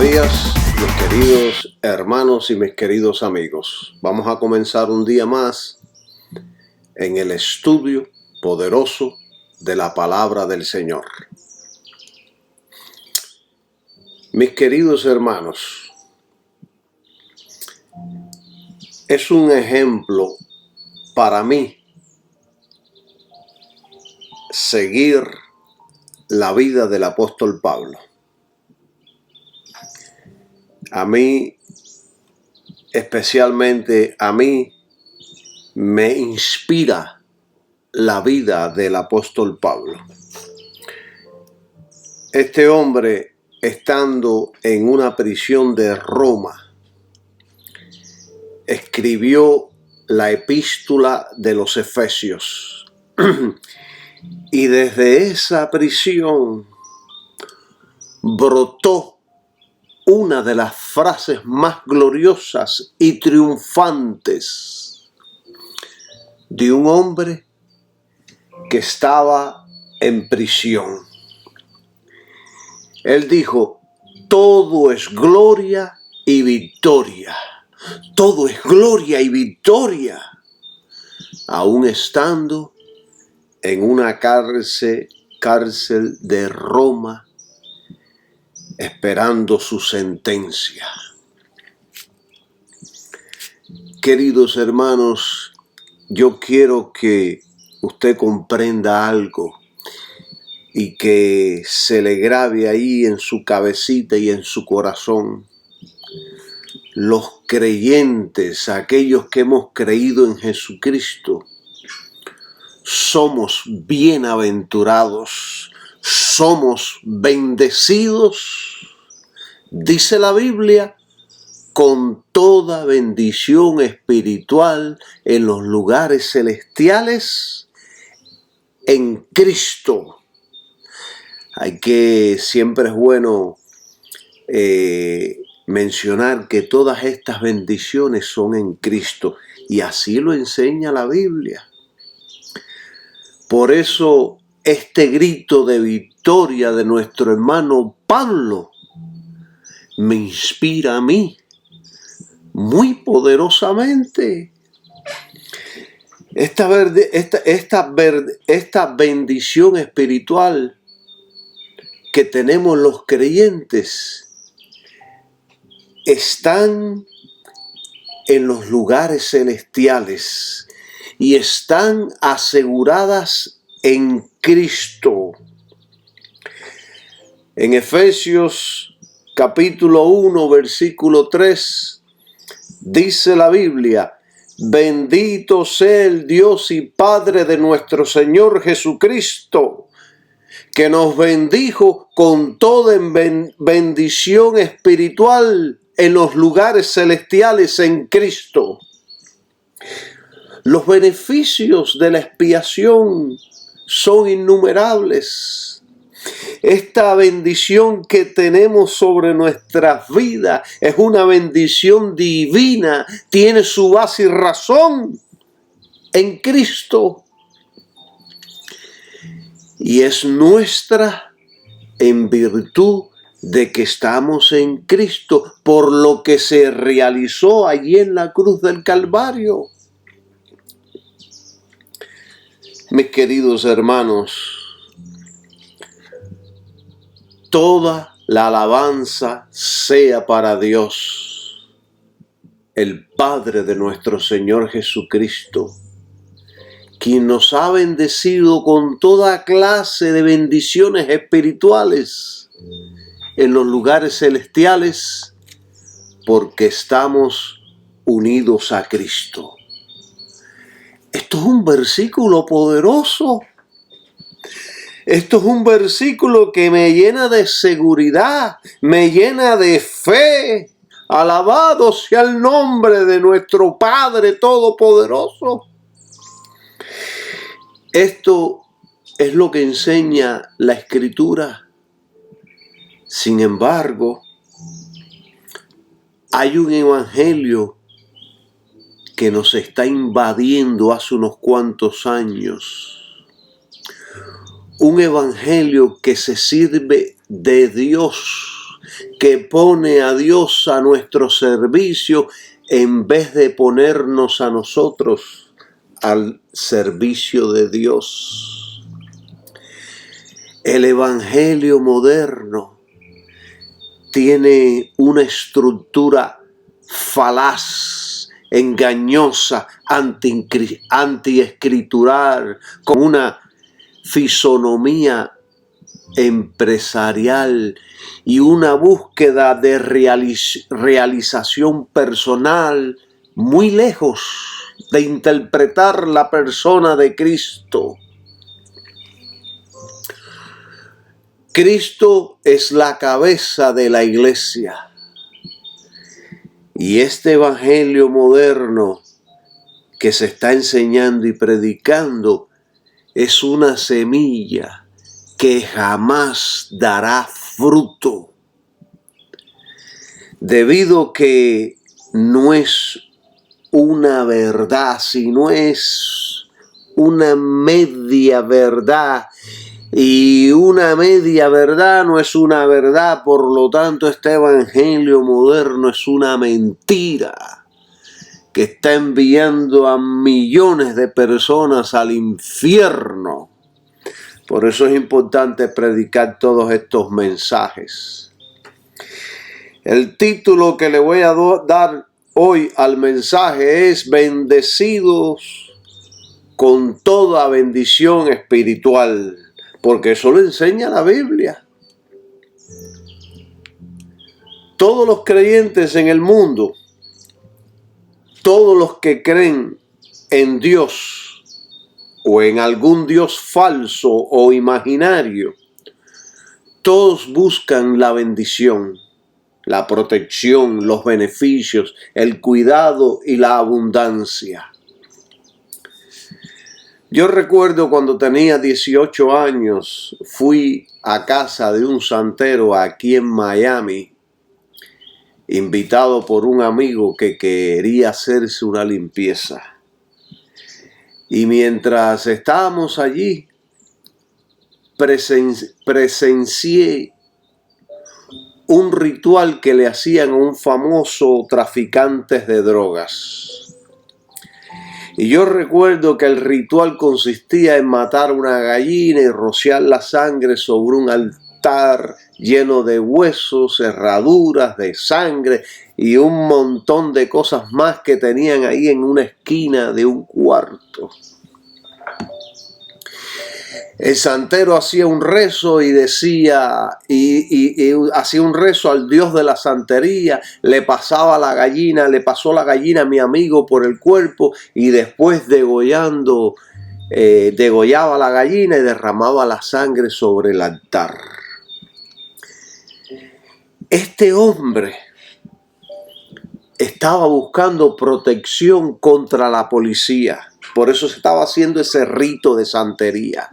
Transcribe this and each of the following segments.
días, mis queridos hermanos y mis queridos amigos. Vamos a comenzar un día más en el estudio poderoso de la palabra del Señor. Mis queridos hermanos, es un ejemplo para mí seguir la vida del apóstol Pablo. A mí, especialmente a mí, me inspira la vida del apóstol Pablo. Este hombre, estando en una prisión de Roma, escribió la epístola de los Efesios. Y desde esa prisión brotó una de las frases más gloriosas y triunfantes de un hombre que estaba en prisión. Él dijo: todo es gloria y victoria. Todo es gloria y victoria. Aún estando en una cárcel de Roma, esperando su sentencia. Queridos hermanos, yo quiero que usted comprenda algo y que se le grabe ahí en su cabecita y en su corazón. Los creyentes, aquellos que hemos creído en Jesucristo, somos bienaventurados, somos bendecidos, dice la Biblia, con toda bendición espiritual en los lugares celestiales en Cristo. Siempre es bueno mencionar que todas estas bendiciones son en Cristo, y así lo enseña la Biblia. Por eso este grito de victoria de nuestro hermano Pablo me inspira a mí muy poderosamente. Esta bendición espiritual que tenemos los creyentes están en los lugares celestiales y están aseguradas en Cristo. En Efesios capítulo 1, versículo 3, dice la Biblia: bendito sea el Dios y Padre de nuestro Señor Jesucristo, que nos bendijo con toda bendición espiritual en los lugares celestiales en Cristo. Los beneficios de la expiación son innumerables. Esta bendición que tenemos sobre nuestras vidas es una bendición divina, tiene su base y razón en Cristo. Y es nuestra en virtud de que estamos en Cristo, por lo que se realizó allí en la cruz del Calvario. Mis queridos hermanos, toda la alabanza sea para Dios, el Padre de nuestro Señor Jesucristo, quien nos ha bendecido con toda clase de bendiciones espirituales en los lugares celestiales, porque estamos unidos a Cristo. Esto es un versículo poderoso. Esto es un versículo que me llena de seguridad, me llena de fe. Alabado sea el nombre de nuestro Padre Todopoderoso. Esto es lo que enseña la Escritura. Sin embargo, hay un evangelio que nos está invadiendo hace unos cuantos años. Un evangelio que se sirve de Dios que pone a Dios a nuestro servicio en vez de ponernos a nosotros al servicio de Dios. El evangelio moderno tiene una estructura falaz, engañosa, antiescritural, con una fisonomía empresarial y una búsqueda de realización personal muy lejos de interpretar la persona de Cristo. Cristo es la cabeza de la iglesia. Y este evangelio moderno que se está enseñando y predicando es una semilla que jamás dará fruto, debido que no es una verdad, sino es una media verdad. Y una media verdad no es una verdad, por lo tanto este evangelio moderno es una mentira que está enviando a millones de personas al infierno. Por eso es importante predicar todos estos mensajes. El título que le voy a dar hoy al mensaje es Bendecidos con toda bendición espiritual. Porque eso lo enseña la Biblia. Todos los creyentes en el mundo, todos los que creen en Dios o en algún Dios falso o imaginario, todos buscan la bendición, la protección, los beneficios, el cuidado y la abundancia. Yo recuerdo cuando tenía 18 años, fui a casa de un santero aquí en Miami, invitado por un amigo que quería hacerse una limpieza. Y mientras estábamos allí, presencié un ritual que le hacían a un famoso traficante de drogas. Y yo recuerdo que el ritual consistía en matar una gallina y rociar la sangre sobre un altar lleno de huesos, herraduras de sangre y un montón de cosas más que tenían ahí en una esquina de un cuarto. El santero hacía un rezo y decía, y hacía un rezo al Dios de la santería, le pasó la gallina a mi amigo por el cuerpo y después degollaba la gallina y derramaba la sangre sobre el altar. Este hombre estaba buscando protección contra la policía, por eso se estaba haciendo ese rito de santería.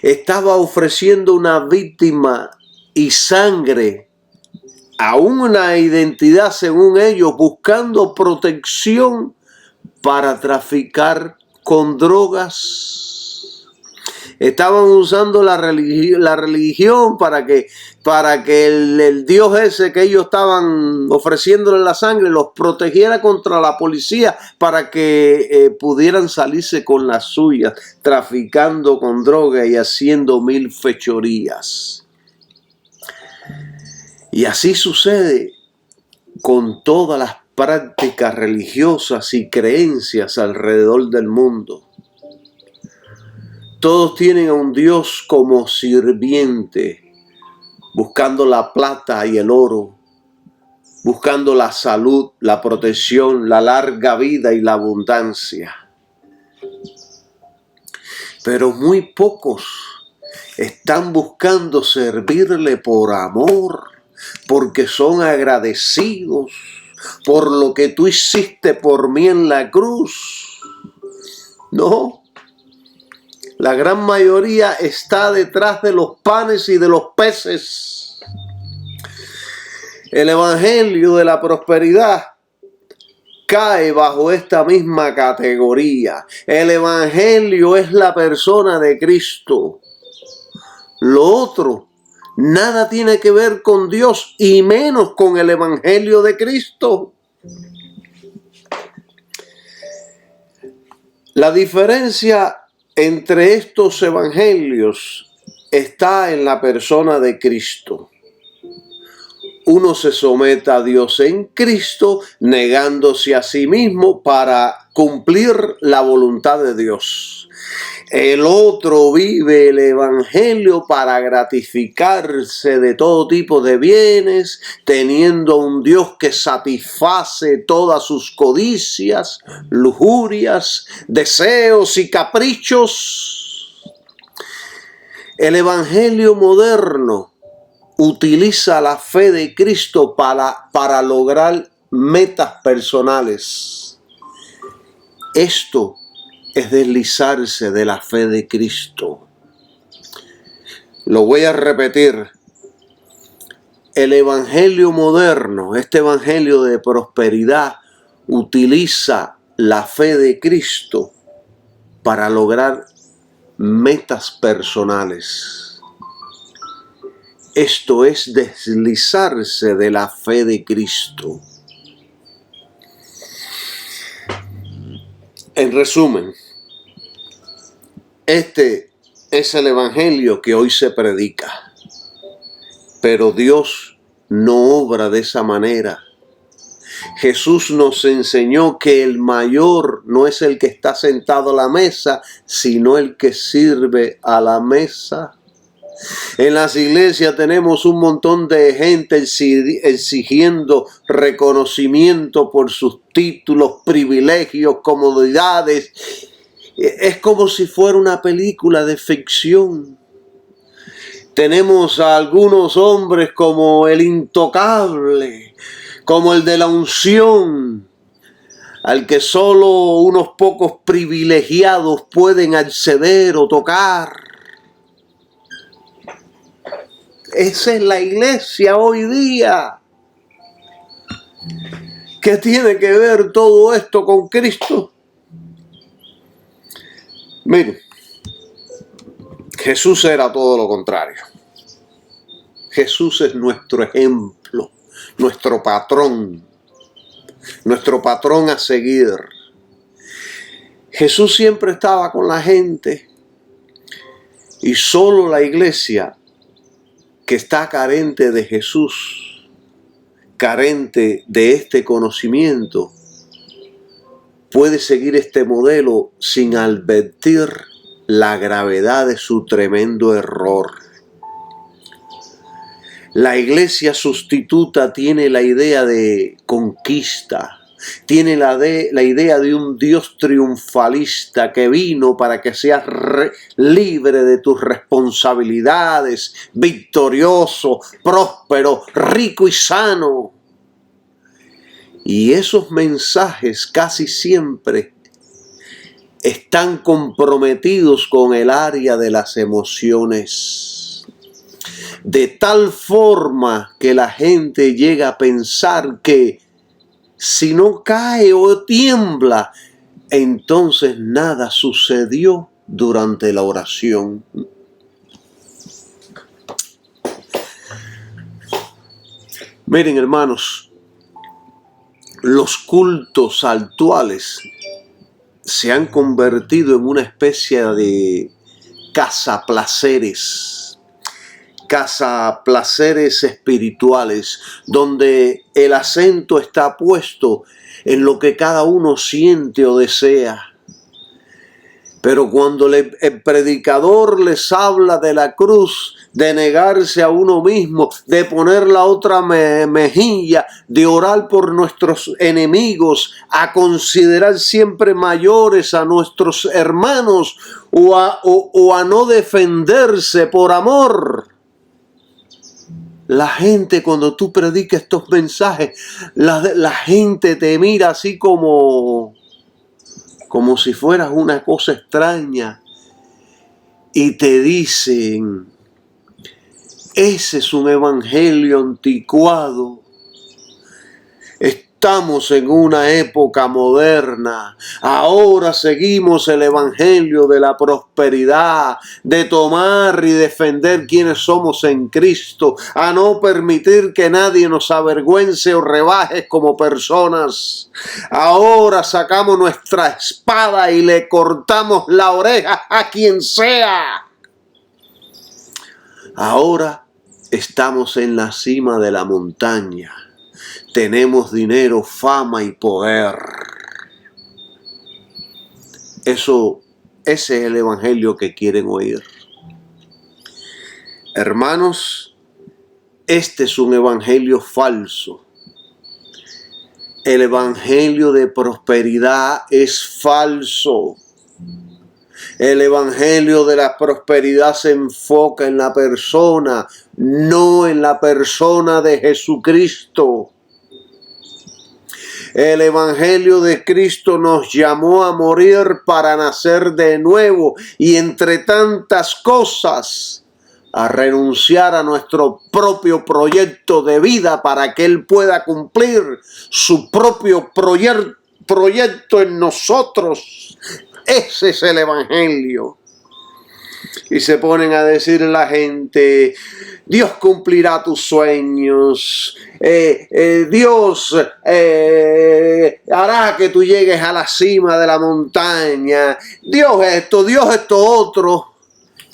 Estaba ofreciendo una víctima y sangre a una identidad, según ellos, buscando protección para traficar con drogas. Estaban usando la religión para que el Dios ese que ellos estaban ofreciéndole la sangre los protegiera contra la policía, para que pudieran salirse con las suyas, traficando con droga y haciendo mil fechorías. Y así sucede con todas las prácticas religiosas y creencias alrededor del mundo. Todos tienen a un Dios como sirviente, buscando la plata y el oro, buscando la salud, la protección, la larga vida y la abundancia. Pero muy pocos están buscando servirle por amor, porque son agradecidos por lo que tú hiciste por mí en la cruz. No. La gran mayoría está detrás de los panes y de los peces. El evangelio de la prosperidad cae bajo esta misma categoría. El evangelio es la persona de Cristo. Lo otro Nada tiene que ver con Dios y menos con el Evangelio de Cristo. La diferencia entre estos evangelios está en la persona de Cristo. Uno se somete a Dios en Cristo, negándose a sí mismo para cumplir la voluntad de Dios. El otro vive el evangelio para gratificarse de todo tipo de bienes, teniendo un Dios que satisface todas sus codicias, lujurias, deseos y caprichos. El evangelio moderno utiliza la fe de Cristo para lograr metas personales. Esto es deslizarse de la fe de Cristo. Lo voy a repetir. El evangelio moderno, este evangelio de prosperidad, utiliza la fe de Cristo para lograr metas personales. Esto es deslizarse de la fe de Cristo. En resumen, este es el evangelio que hoy se predica, pero Dios no obra de esa manera. Jesús nos enseñó que el mayor no es el que está sentado a la mesa, sino el que sirve a la mesa. En las iglesias tenemos un montón de gente exigiendo reconocimiento por sus títulos, privilegios, comodidades. Es como si fuera una película de ficción. Tenemos a algunos hombres como el intocable, como el de la unción, al que solo unos pocos privilegiados pueden acceder o tocar. Esa es la iglesia hoy día. ¿Qué tiene que ver todo esto con Cristo? Miren, Jesús era todo lo contrario. Jesús es nuestro ejemplo, nuestro patrón a seguir. Jesús siempre estaba con la gente y solo la iglesia que está carente de Jesús, carente de este conocimiento, puede seguir este modelo sin advertir la gravedad de su tremendo error. La iglesia sustituta tiene la idea de conquista, tiene la idea de un Dios triunfalista que vino para que seas libre de tus responsabilidades, victorioso, próspero, rico y sano. Y esos mensajes casi siempre están comprometidos con el área de las emociones. De tal forma que la gente llega a pensar que si no cae o tiembla, entonces nada sucedió durante la oración. Miren, hermanos, los cultos actuales se han convertido en una especie de cazaplaceres espirituales, donde el acento está puesto en lo que cada uno siente o desea. Pero cuando el predicador les habla de la cruz, de negarse a uno mismo, de poner la otra mejilla, de orar por nuestros enemigos, a considerar siempre mayores a nuestros hermanos o a no defenderse por amor. La gente, cuando tú predicas estos mensajes, la gente te mira así como si fueras una cosa extraña y te dicen: ese es un evangelio anticuado, estamos en una época moderna. Ahora seguimos el evangelio de la prosperidad, de tomar y defender quienes somos en Cristo, a no permitir que nadie nos avergüence o rebaje como personas. Ahora sacamos nuestra espada y le cortamos la oreja a quien sea. Ahora estamos en la cima de la montaña. Tenemos dinero, fama y poder. Ese es el evangelio que quieren oír. Hermanos, este es un evangelio falso. El evangelio de prosperidad es falso. El evangelio de la prosperidad se enfoca en la persona, no en la persona de Jesucristo. El evangelio de Cristo nos llamó a morir para nacer de nuevo y entre tantas cosas a renunciar a nuestro propio proyecto de vida para que Él pueda cumplir su propio proyecto en nosotros. Ese es el evangelio. Y se ponen a decir la gente: Dios cumplirá tus sueños, Dios hará que tú llegues a la cima de la montaña, Dios esto otro.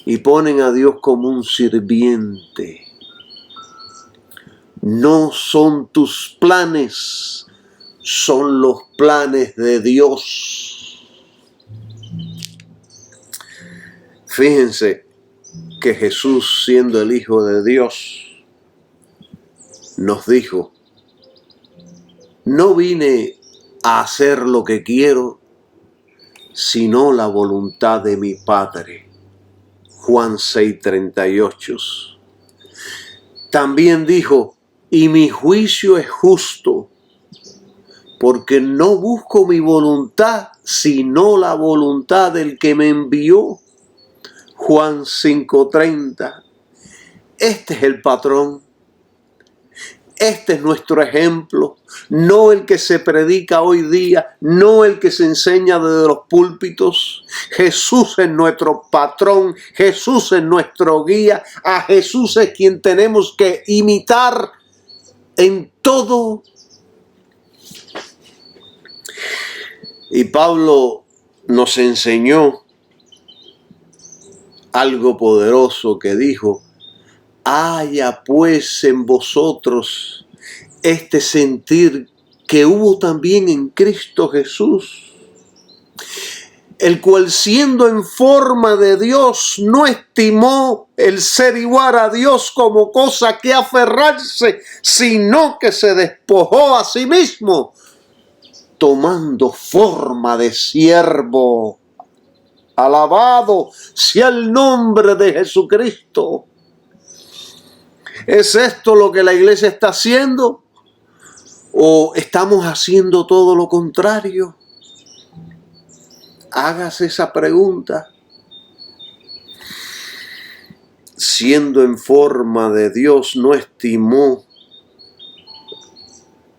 Y ponen a Dios como un sirviente. No son tus planes, son los planes de Dios. Fíjense que Jesús, siendo el Hijo de Dios, nos dijo: no vine a hacer lo que quiero, sino la voluntad de mi Padre. Juan 6:38. También dijo: y mi juicio es justo, porque no busco mi voluntad, sino la voluntad del que me envió. Juan 5:30. Este es el patrón. Este es nuestro ejemplo. No el que se predica hoy día, no el que se enseña desde los púlpitos. Jesús es nuestro patrón, Jesús es nuestro guía. A Jesús es quien tenemos que imitar en todo. Y Pablo nos enseñó algo poderoso que dijo: haya pues en vosotros este sentir que hubo también en Cristo Jesús, el cual siendo en forma de Dios no estimó el ser igual a Dios como cosa que aferrarse, sino que se despojó a sí mismo, tomando forma de siervo. Alabado sea el nombre de Jesucristo. ¿Es esto lo que la iglesia está haciendo? ¿O estamos haciendo todo lo contrario? Hágase esa pregunta. Siendo en forma de Dios, no estimó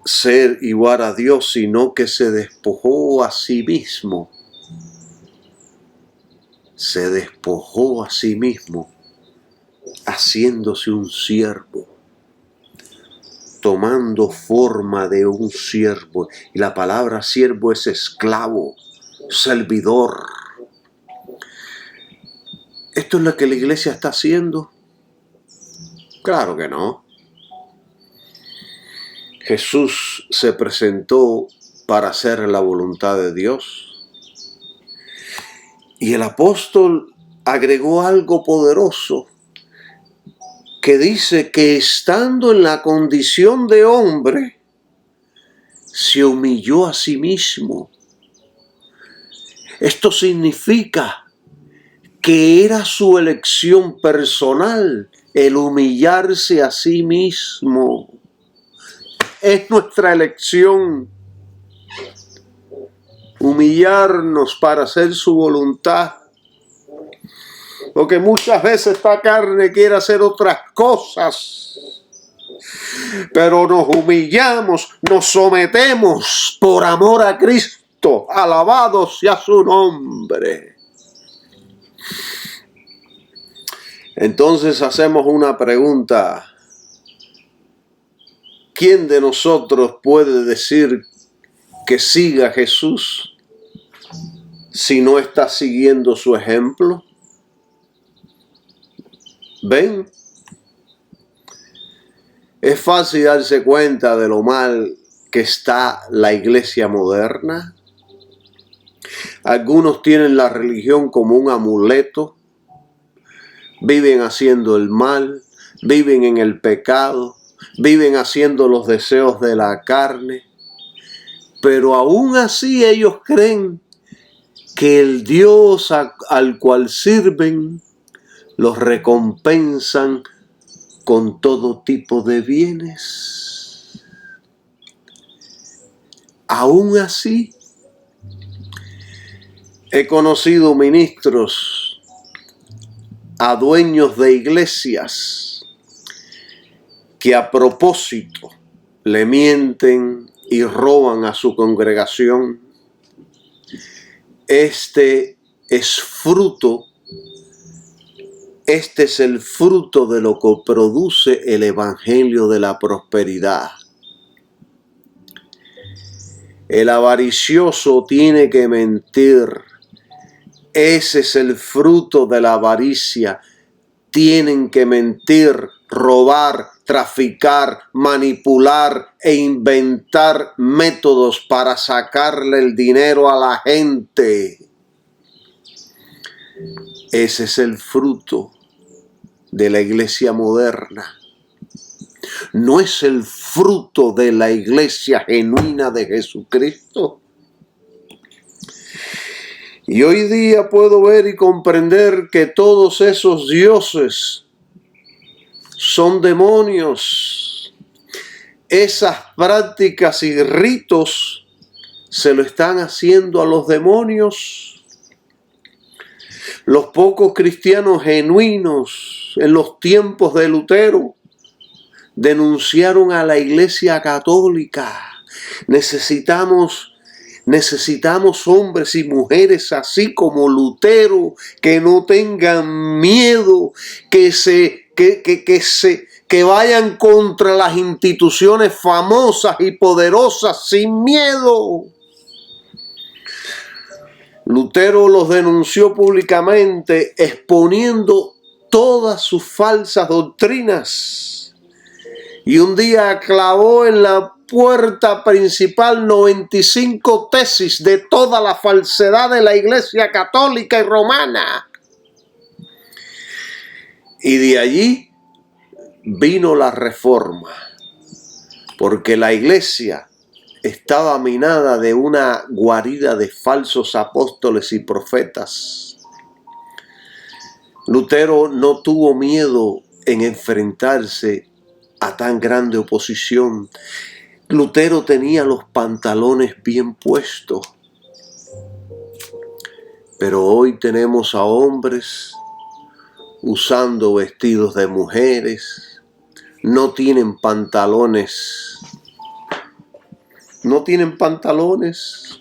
ser igual a Dios, sino que se despojó a sí mismo. Se despojó a sí mismo, haciéndose un siervo, tomando forma de un siervo. Y la palabra siervo es esclavo, servidor. ¿Esto es lo que la iglesia está haciendo? Claro que no. Jesús se presentó para hacer la voluntad de Dios. Y el apóstol agregó algo poderoso, que dice que estando en la condición de hombre, se humilló a sí mismo. Esto significa que era su elección personal el humillarse a sí mismo. Es nuestra elección humillarnos para hacer su voluntad. Porque muchas veces esta carne quiere hacer otras cosas. pero nos humillamos, nos sometemos por amor a Cristo. Alabado sea su nombre. Entonces hacemos una pregunta. ¿Quién de nosotros puede decir que siga a Jesús si no está siguiendo su ejemplo? ¿Ven? Es fácil darse cuenta de lo mal que está la iglesia moderna. Algunos tienen la religión como un amuleto, viven haciendo el mal, viven en el pecado, viven haciendo los deseos de la carne, pero aún así ellos creen que el Dios al cual sirven los recompensan con todo tipo de bienes. Aún así, he conocido ministros a dueños de iglesias que a propósito le mienten y roban a su congregación. Este es el fruto de lo que produce el evangelio de la prosperidad. El avaricioso tiene que mentir. Ese es el fruto de la avaricia. Tienen que mentir, robar, traficar, manipular e inventar métodos para sacarle el dinero a la gente. Ese es el fruto de la iglesia moderna. No es el fruto de la iglesia genuina de Jesucristo. Y hoy día puedo ver y comprender que todos esos dioses son demonios. Esas prácticas y ritos se lo están haciendo a los demonios. Los pocos cristianos genuinos en los tiempos de Lutero denunciaron a la Iglesia Católica. Necesitamos hombres y mujeres así como Lutero, que no tengan miedo, que vayan contra las instituciones famosas y poderosas sin miedo. Lutero los denunció públicamente, exponiendo todas sus falsas doctrinas. Y un día clavó en la puerta principal 95 tesis de toda la falsedad de la Iglesia Católica y Romana. Y de allí vino la Reforma, porque la Iglesia estaba minada de una guarida de falsos apóstoles y profetas. Lutero no tuvo miedo en enfrentarse a tan grande oposición. Lutero tenía los pantalones bien puestos. Pero hoy tenemos a hombres usando vestidos de mujeres. No tienen pantalones. No tienen pantalones.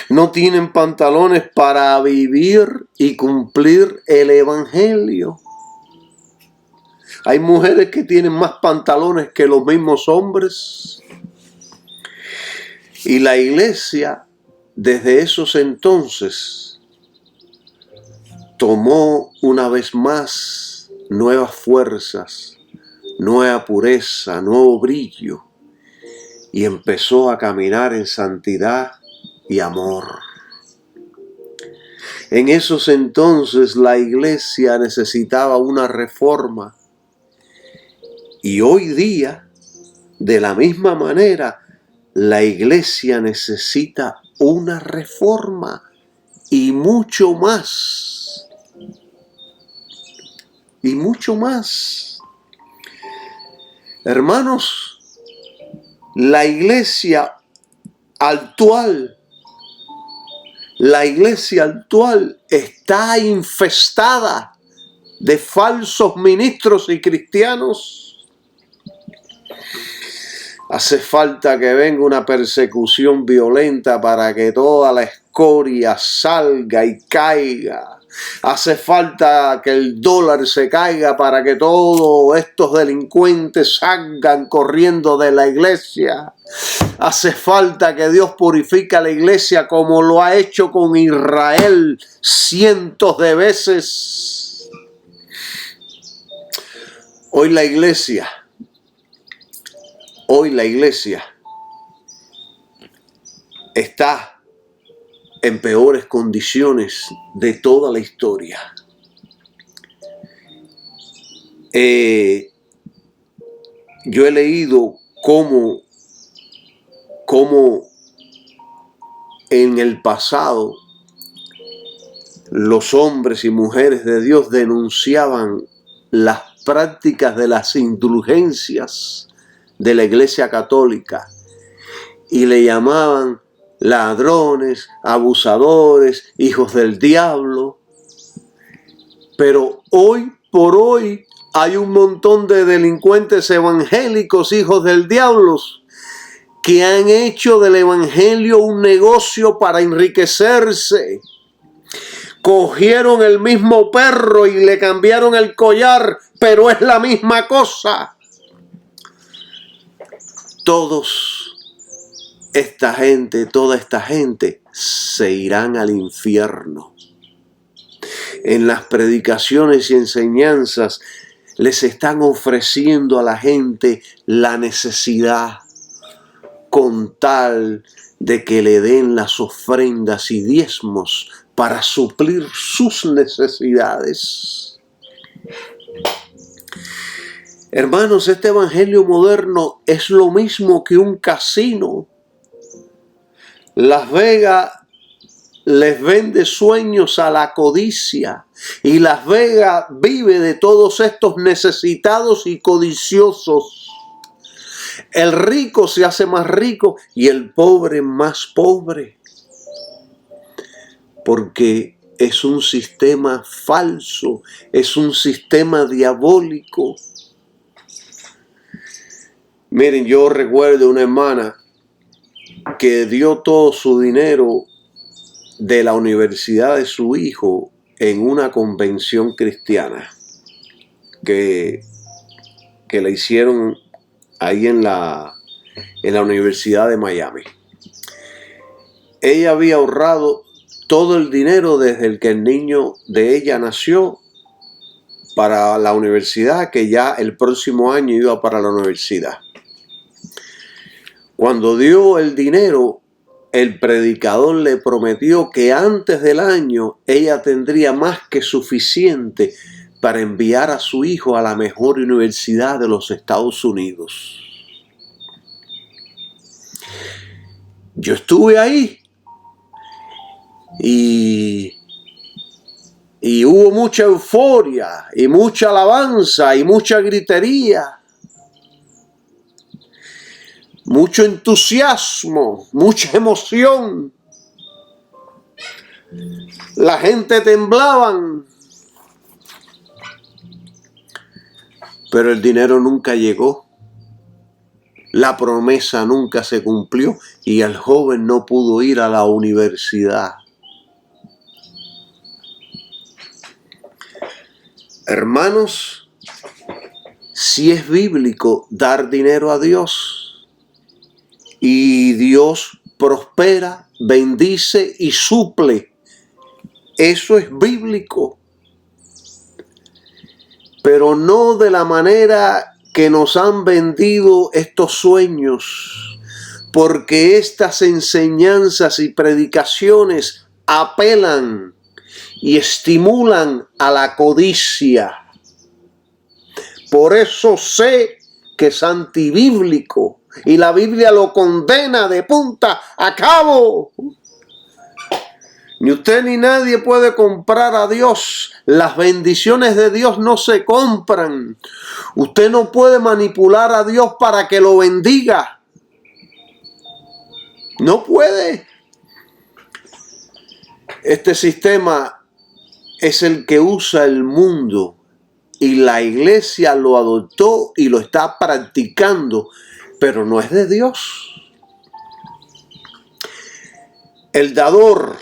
No tienen pantalones para vivir y cumplir el evangelio. Hay mujeres que tienen más pantalones que los mismos hombres. Y la iglesia, desde esos entonces, tomó una vez más nuevas fuerzas, nueva pureza, nuevo brillo, y empezó a caminar en santidad y amor. En esos entonces la iglesia necesitaba una reforma. Y hoy día, de la misma manera, la iglesia necesita una reforma y mucho más. Y mucho más. Hermanos, la iglesia actual está infestada de falsos ministros y cristianos. Hace falta que venga una persecución violenta para que toda la escoria salga y caiga. Hace falta que el dólar se caiga para que todos estos delincuentes salgan corriendo de la iglesia. Hace falta que Dios purifique a la iglesia como lo ha hecho con Israel cientos de veces. Hoy la iglesia está en peores condiciones de toda la historia. Yo he leído cómo en el pasado los hombres y mujeres de Dios denunciaban las prácticas de las indulgencias de la Iglesia Católica y le llamaban ladrones, abusadores, hijos del diablo. Pero hoy por hoy hay un montón de delincuentes evangélicos, hijos del diablo, que han hecho del evangelio un negocio para enriquecerse. Cogieron el mismo perro y le cambiaron el collar, pero es la misma cosa. Toda esta gente se irán al infierno. En las predicaciones y enseñanzas les están ofreciendo a la gente la necesidad con tal de que le den las ofrendas y diezmos para suplir sus necesidades. Hermanos, este evangelio moderno es lo mismo que un casino. Las Vegas les vende sueños a la codicia y Las Vegas vive de todos estos necesitados y codiciosos. El rico se hace más rico y el pobre más pobre, porque es un sistema falso, es un sistema diabólico. Miren, yo recuerdo una hermana que dio todo su dinero de la universidad de su hijo en una convención cristiana que le hicieron ahí en la Universidad de Miami. Ella había ahorrado todo el dinero desde el que el niño de ella nació para la universidad, que ya el próximo año iba para la universidad. Cuando dio el dinero, el predicador le prometió que antes del año ella tendría más que suficiente para enviar a su hijo a la mejor universidad de los Estados Unidos. Yo estuve ahí y hubo mucha euforia y mucha alabanza y mucha gritería, mucho entusiasmo, mucha emoción. La gente temblaban, pero el dinero nunca llegó. La promesa nunca se cumplió y el joven no pudo ir a la universidad. Hermanos, si es bíblico dar dinero a Dios y Dios prospera, bendice y suple, eso es bíblico, pero no de la manera que nos han vendido estos sueños, porque estas enseñanzas y predicaciones apelan y estimulan a la codicia. Por eso sé que es antibíblico y la Biblia lo condena de punta a cabo. Ni usted ni nadie puede comprar a Dios. Las bendiciones de Dios no se compran. Usted no puede manipular a Dios para que lo bendiga. No puede. Este sistema es el que usa el mundo y la iglesia lo adoptó y lo está practicando, pero no es de Dios. El dador,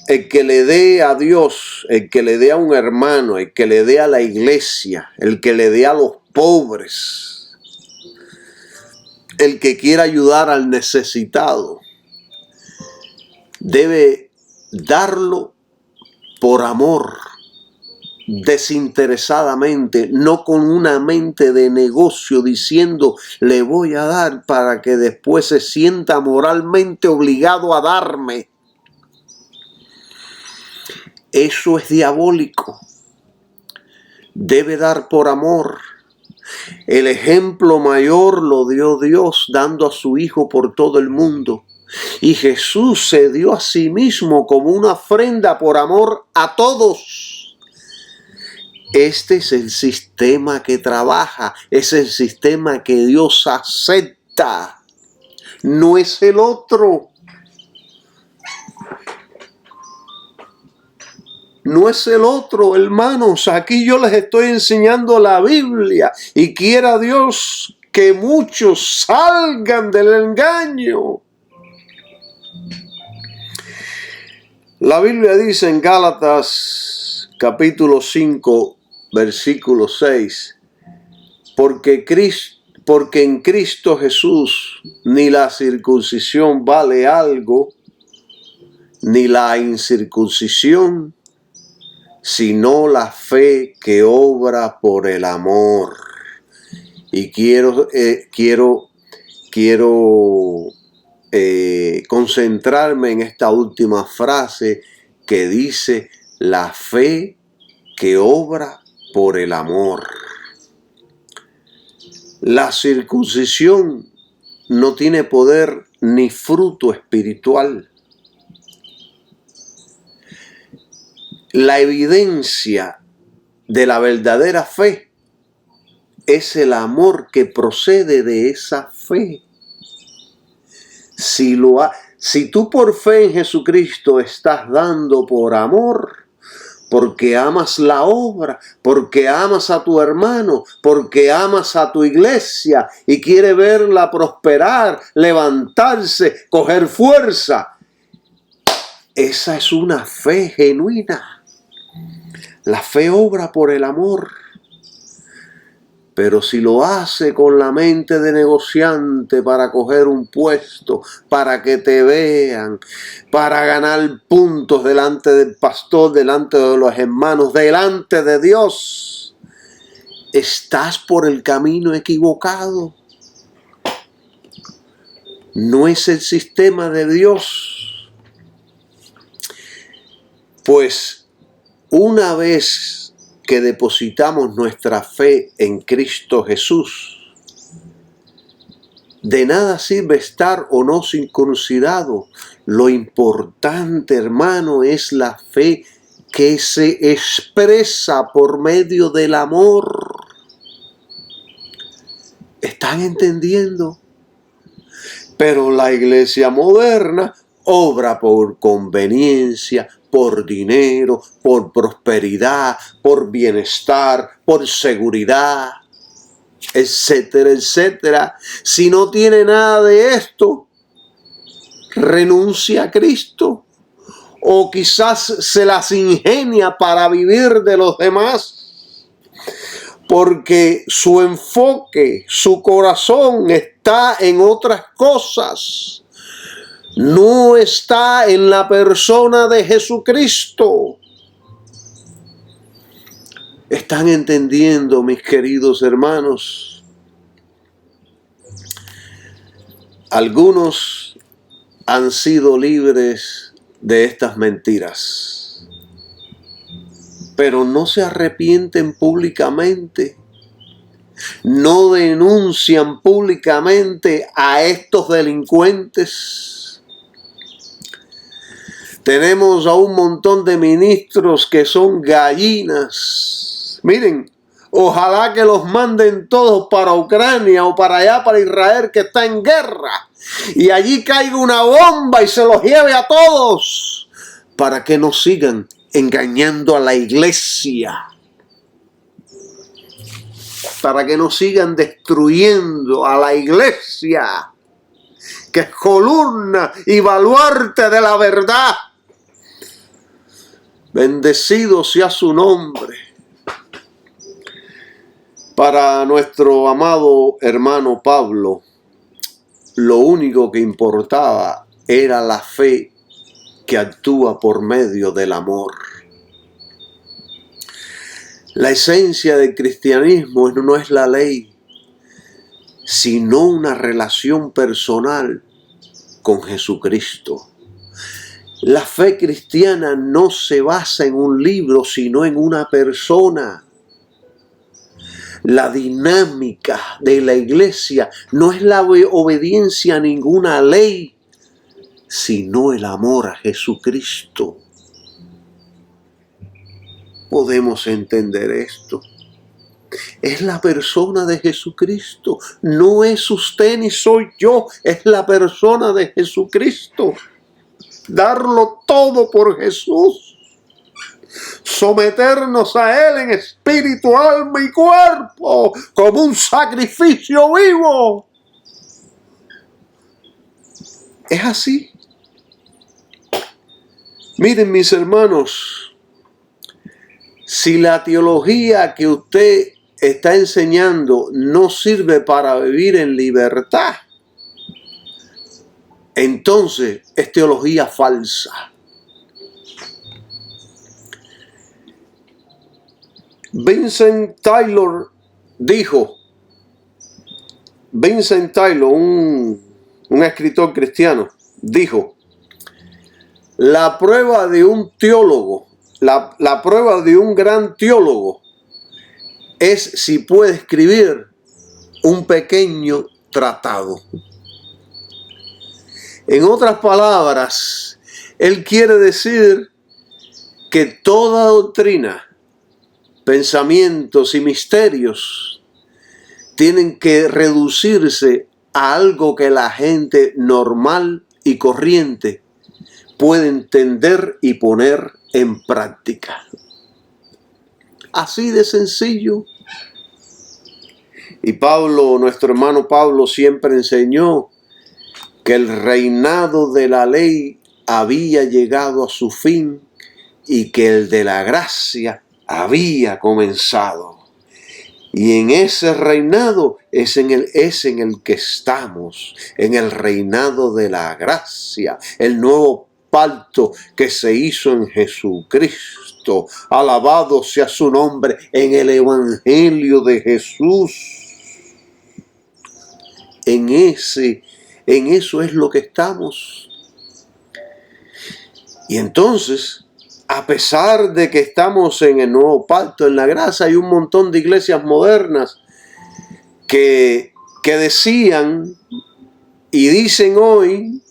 el que le dé a Dios, el que le dé a un hermano, el que le dé a la iglesia, el que le dé a los pobres, el que quiera ayudar al necesitado, debe darlo por amor, desinteresadamente, no con una mente de negocio diciendo le voy a dar para que después se sienta moralmente obligado a darme. Eso es diabólico. Debe dar por amor. El ejemplo mayor lo dio Dios dando a su Hijo por todo el mundo. Y Jesús se dio a sí mismo como una ofrenda por amor a todos. Este es el sistema que trabaja, es el sistema que Dios acepta, no es el otro. No es el otro, hermanos. Aquí yo les estoy enseñando la Biblia y quiera Dios que muchos salgan del engaño. La Biblia dice en Gálatas capítulo 5, versículo 6, porque en Cristo Jesús ni la circuncisión vale algo, ni la incircuncisión, sino la fe que obra por el amor. Y quiero concentrarme en esta última frase que dice la fe que obra por el amor. La circuncisión no tiene poder ni fruto espiritual. La evidencia de la verdadera fe es el amor que procede de esa fe. Si tú por fe en Jesucristo estás dando por amor, porque amas la obra, porque amas a tu hermano, porque amas a tu iglesia y quieres verla prosperar, levantarse, coger fuerza, esa es una fe genuina. La fe obra por el amor. Pero si lo hace con la mente de negociante para coger un puesto, para que te vean, para ganar puntos delante del pastor, delante de los hermanos, delante de Dios, estás por el camino equivocado. No es el sistema de Dios. Pues una vez que depositamos nuestra fe en Cristo Jesús, de nada sirve estar o no circuncidado. Lo importante, hermano, es la fe que se expresa por medio del amor. ¿Están entendiendo? Pero la iglesia moderna obra por conveniencia, por dinero, por prosperidad, por bienestar, por seguridad, etcétera, etcétera. Si no tiene nada de esto, renuncia a Cristo. O quizás se las ingenia para vivir de los demás. Porque su enfoque, su corazón está en otras cosas. No está en la persona de Jesucristo. ¿Están entendiendo, mis queridos hermanos? Algunos han sido libres de estas mentiras, pero no se arrepienten públicamente. No denuncian públicamente a estos delincuentes. Tenemos a un montón de ministros que son gallinas. Miren, ojalá que los manden todos para Ucrania o para allá, para Israel, que está en guerra. Y allí caiga una bomba y se los lleve a todos. Para que no sigan engañando a la iglesia. para que no sigan destruyendo a la iglesia, que es columna y baluarte de la verdad. Bendecido sea su nombre. Para nuestro amado hermano Pablo, lo único que importaba era la fe que actúa por medio del amor. La esencia del cristianismo no es la ley, sino una relación personal con Jesucristo. La fe cristiana no se basa en un libro, sino en una persona. La dinámica de la iglesia no es la obediencia a ninguna ley, sino el amor a Jesucristo. Podemos entender esto. Es la persona de Jesucristo. No es usted ni soy yo, es la persona de Jesucristo. Darlo todo por Jesús. Someternos a Él en espíritu, alma y cuerpo, como un sacrificio vivo. Es así. Miren, mis hermanos, si la teología que usted está enseñando no sirve para vivir en libertad, entonces es teología falsa. Vincent Taylor, un escritor cristiano, dijo: la prueba de un teólogo, la prueba de un gran teólogo es si puede escribir un pequeño tratado. En otras palabras, él quiere decir que toda doctrina, pensamientos y misterios tienen que reducirse a algo que la gente normal y corriente puede entender y poner en práctica. Así de sencillo. Y Pablo, nuestro hermano Pablo, siempre enseñó que el reinado de la ley había llegado a su fin y que el de la gracia había comenzado. Y en ese reinado es en el que estamos, en el reinado de la gracia, el nuevo pacto que se hizo en Jesucristo. Alabado sea su nombre en el Evangelio de Jesús. En eso es lo que estamos. Y entonces, a pesar de que estamos en el nuevo pacto, en la gracia, hay un montón de iglesias modernas que decían y dicen hoy,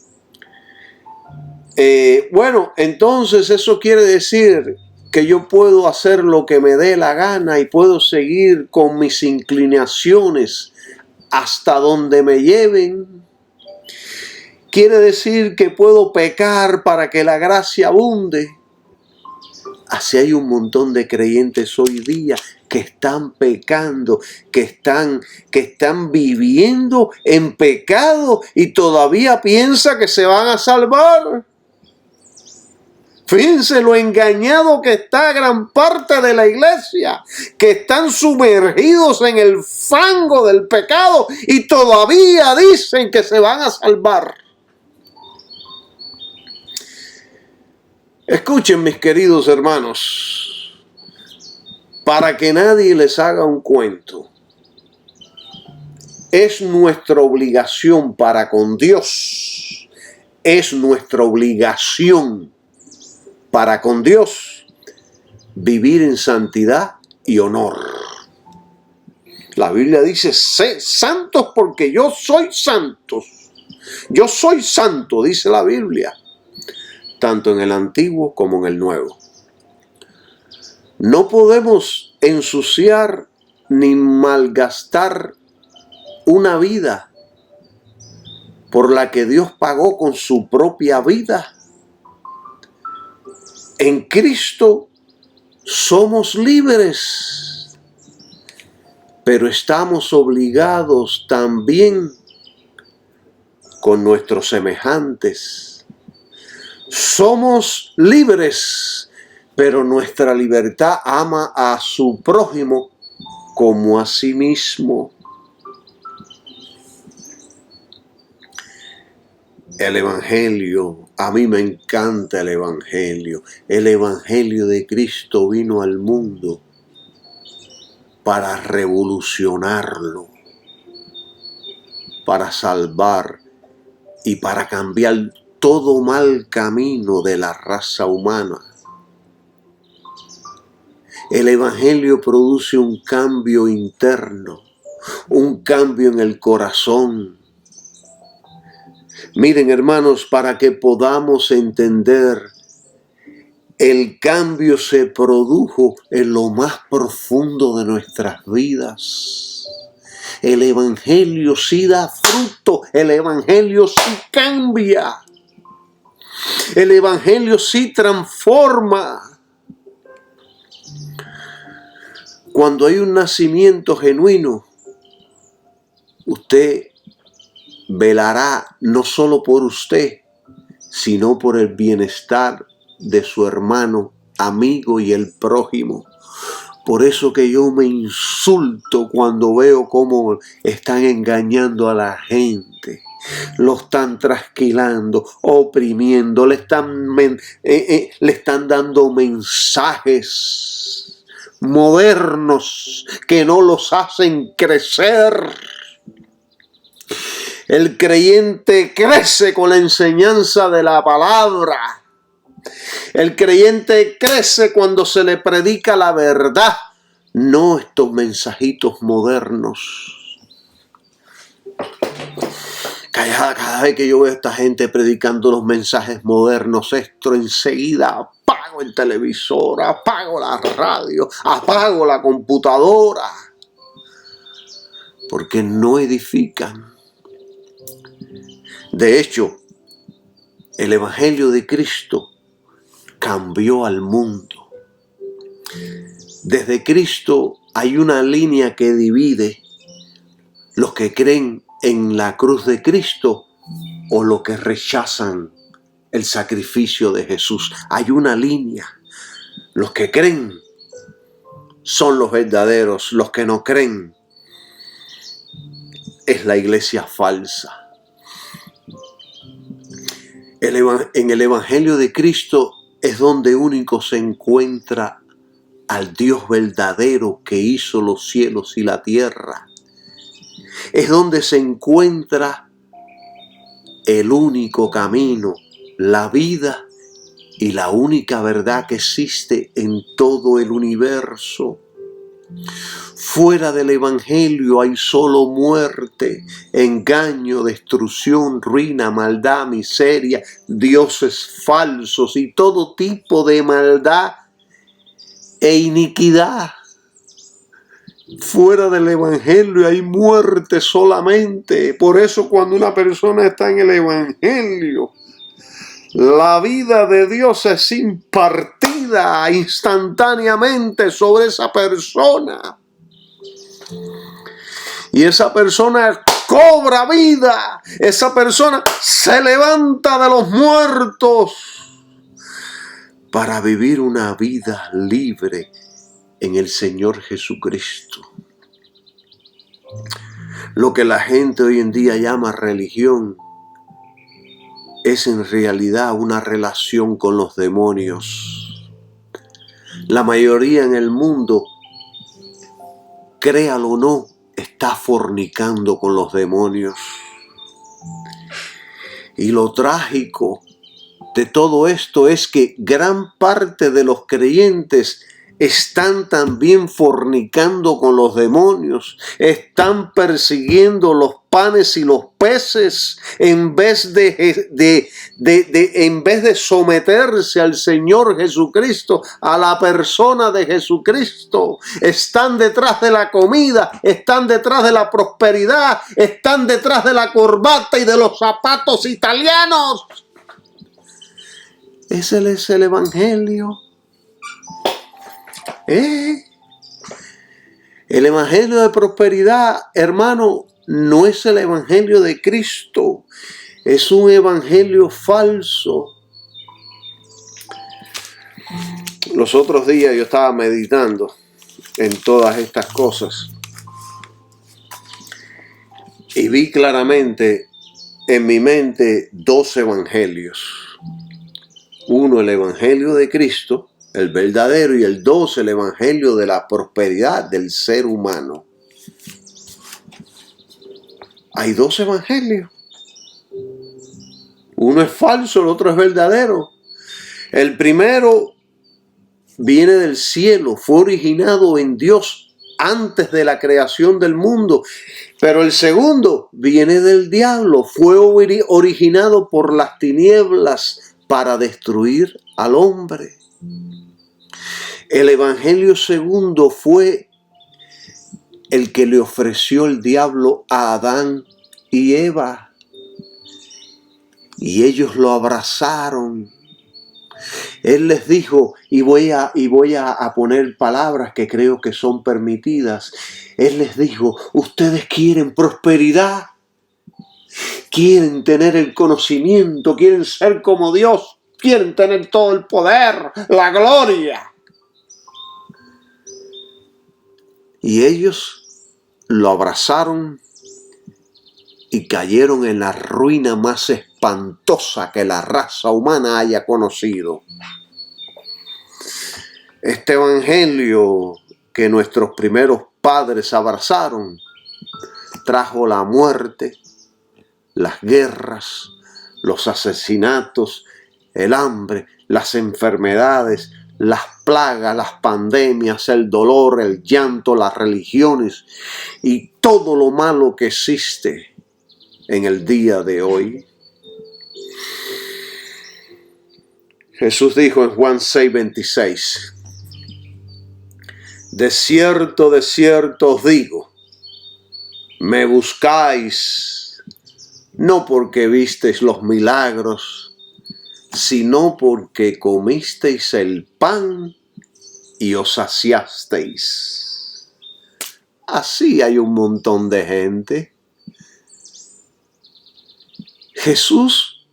bueno, entonces eso quiere decir que yo puedo hacer lo que me dé la gana y puedo seguir con mis inclinaciones hasta donde me lleven. Quiere decir que puedo pecar para que la gracia abunde. Así hay un montón de creyentes hoy día que están pecando, que están viviendo en pecado y todavía piensan que se van a salvar. Fíjense lo engañado que está gran parte de la iglesia, que están sumergidos en el fango del pecado y todavía dicen que se van a salvar. Escuchen, mis queridos hermanos, para que nadie les haga un cuento, es nuestra obligación para con Dios, es nuestra obligación para con Dios vivir en santidad y honor. La Biblia dice: sé santos porque yo soy santo. Yo soy santo, dice la Biblia, tanto en el Antiguo como en el Nuevo. No podemos ensuciar ni malgastar una vida por la que Dios pagó con su propia vida. En Cristo somos libres, pero estamos obligados también con nuestros semejantes. Somos libres, pero nuestra libertad ama a su prójimo como a sí mismo. El Evangelio, a mí me encanta el Evangelio. El Evangelio de Cristo vino al mundo para revolucionarlo, para salvar y para cambiar todo mal camino de la raza humana. El Evangelio produce un cambio interno, un cambio en el corazón. Miren, hermanos, para que podamos entender, el cambio se produjo en lo más profundo de nuestras vidas. El Evangelio sí da fruto, el Evangelio sí cambia, el Evangelio sí transforma. Cuando hay un nacimiento genuino, usted velará no solo por usted, sino por el bienestar de su hermano, amigo y el prójimo. Por eso que yo me insulto cuando veo cómo están engañando a la gente. Lo están trasquilando, oprimiendo, le están dando mensajes modernos que no los hacen crecer. El creyente crece con la enseñanza de la palabra. El creyente crece cuando se le predica la verdad, no estos mensajitos modernos. Cada vez que yo veo a esta gente predicando los mensajes modernos, esto enseguida apago el televisor, apago la radio, apago la computadora, porque no edifican. De hecho, el Evangelio de Cristo cambió al mundo. Desde Cristo hay una línea que divide los que creen en la cruz de Cristo o los que rechazan el sacrificio de Jesús. Hay una línea. Los que creen son los verdaderos. Los que no creen es la iglesia falsa. En el Evangelio de Cristo es donde único se encuentra al Dios verdadero que hizo los cielos y la tierra. Es donde se encuentra el único camino, la vida y la única verdad que existe en todo el universo. Fuera del Evangelio hay solo muerte, engaño, destrucción, ruina, maldad, miseria, dioses falsos y todo tipo de maldad e iniquidad. Fuera del Evangelio hay muerte solamente. Por eso cuando una persona está en el Evangelio, la vida de Dios es impartida instantáneamente sobre esa persona. Y esa persona cobra vida. Esa persona se levanta de los muertos para vivir una vida libre en el Señor Jesucristo. Lo que la gente hoy en día llama religión es en realidad una relación con los demonios. La mayoría en el mundo, créalo o no, está fornicando con los demonios. Y lo trágico de todo esto es que gran parte de los creyentes están también fornicando con los demonios, están persiguiendo los panes y los peces en vez de someterse al Señor Jesucristo, a la persona de Jesucristo. Están detrás de la comida, están detrás de la prosperidad, están detrás de la corbata y de los zapatos italianos. Ese es el Evangelio. El El evangelio de prosperidad, hermano, no es el evangelio de Cristo. Es un evangelio falso. Los otros días yo estaba meditando en todas estas cosas y vi claramente en mi mente dos evangelios. Uno, el evangelio de Cristo, el verdadero, y el dos, el evangelio de la prosperidad del ser humano. Hay dos evangelios. Uno es falso, el otro es verdadero. El primero viene del cielo, fue originado en Dios antes de la creación del mundo. Pero el segundo viene del diablo, fue originado por las tinieblas para destruir al hombre. El evangelio segundo fue el que le ofreció el diablo a Adán y Eva. Y ellos lo abrazaron. Él les dijo, y voy a poner palabras que creo que son permitidas. Él les dijo, ustedes quieren prosperidad, quieren tener el conocimiento, quieren ser como Dios, quieren tener todo el poder, la gloria. Y ellos lo abrazaron y cayeron en la ruina más espantosa que la raza humana haya conocido. Este evangelio que nuestros primeros padres abrazaron trajo la muerte, las guerras, los asesinatos, el hambre, las enfermedades, las plagas, las pandemias, el dolor, el llanto, las religiones y todo lo malo que existe en el día de hoy. Jesús dijo en Juan 6:26, de cierto os digo, me buscáis no porque visteis los milagros, sino porque comisteis el pan y os saciasteis. Así hay un montón de gente. Jesús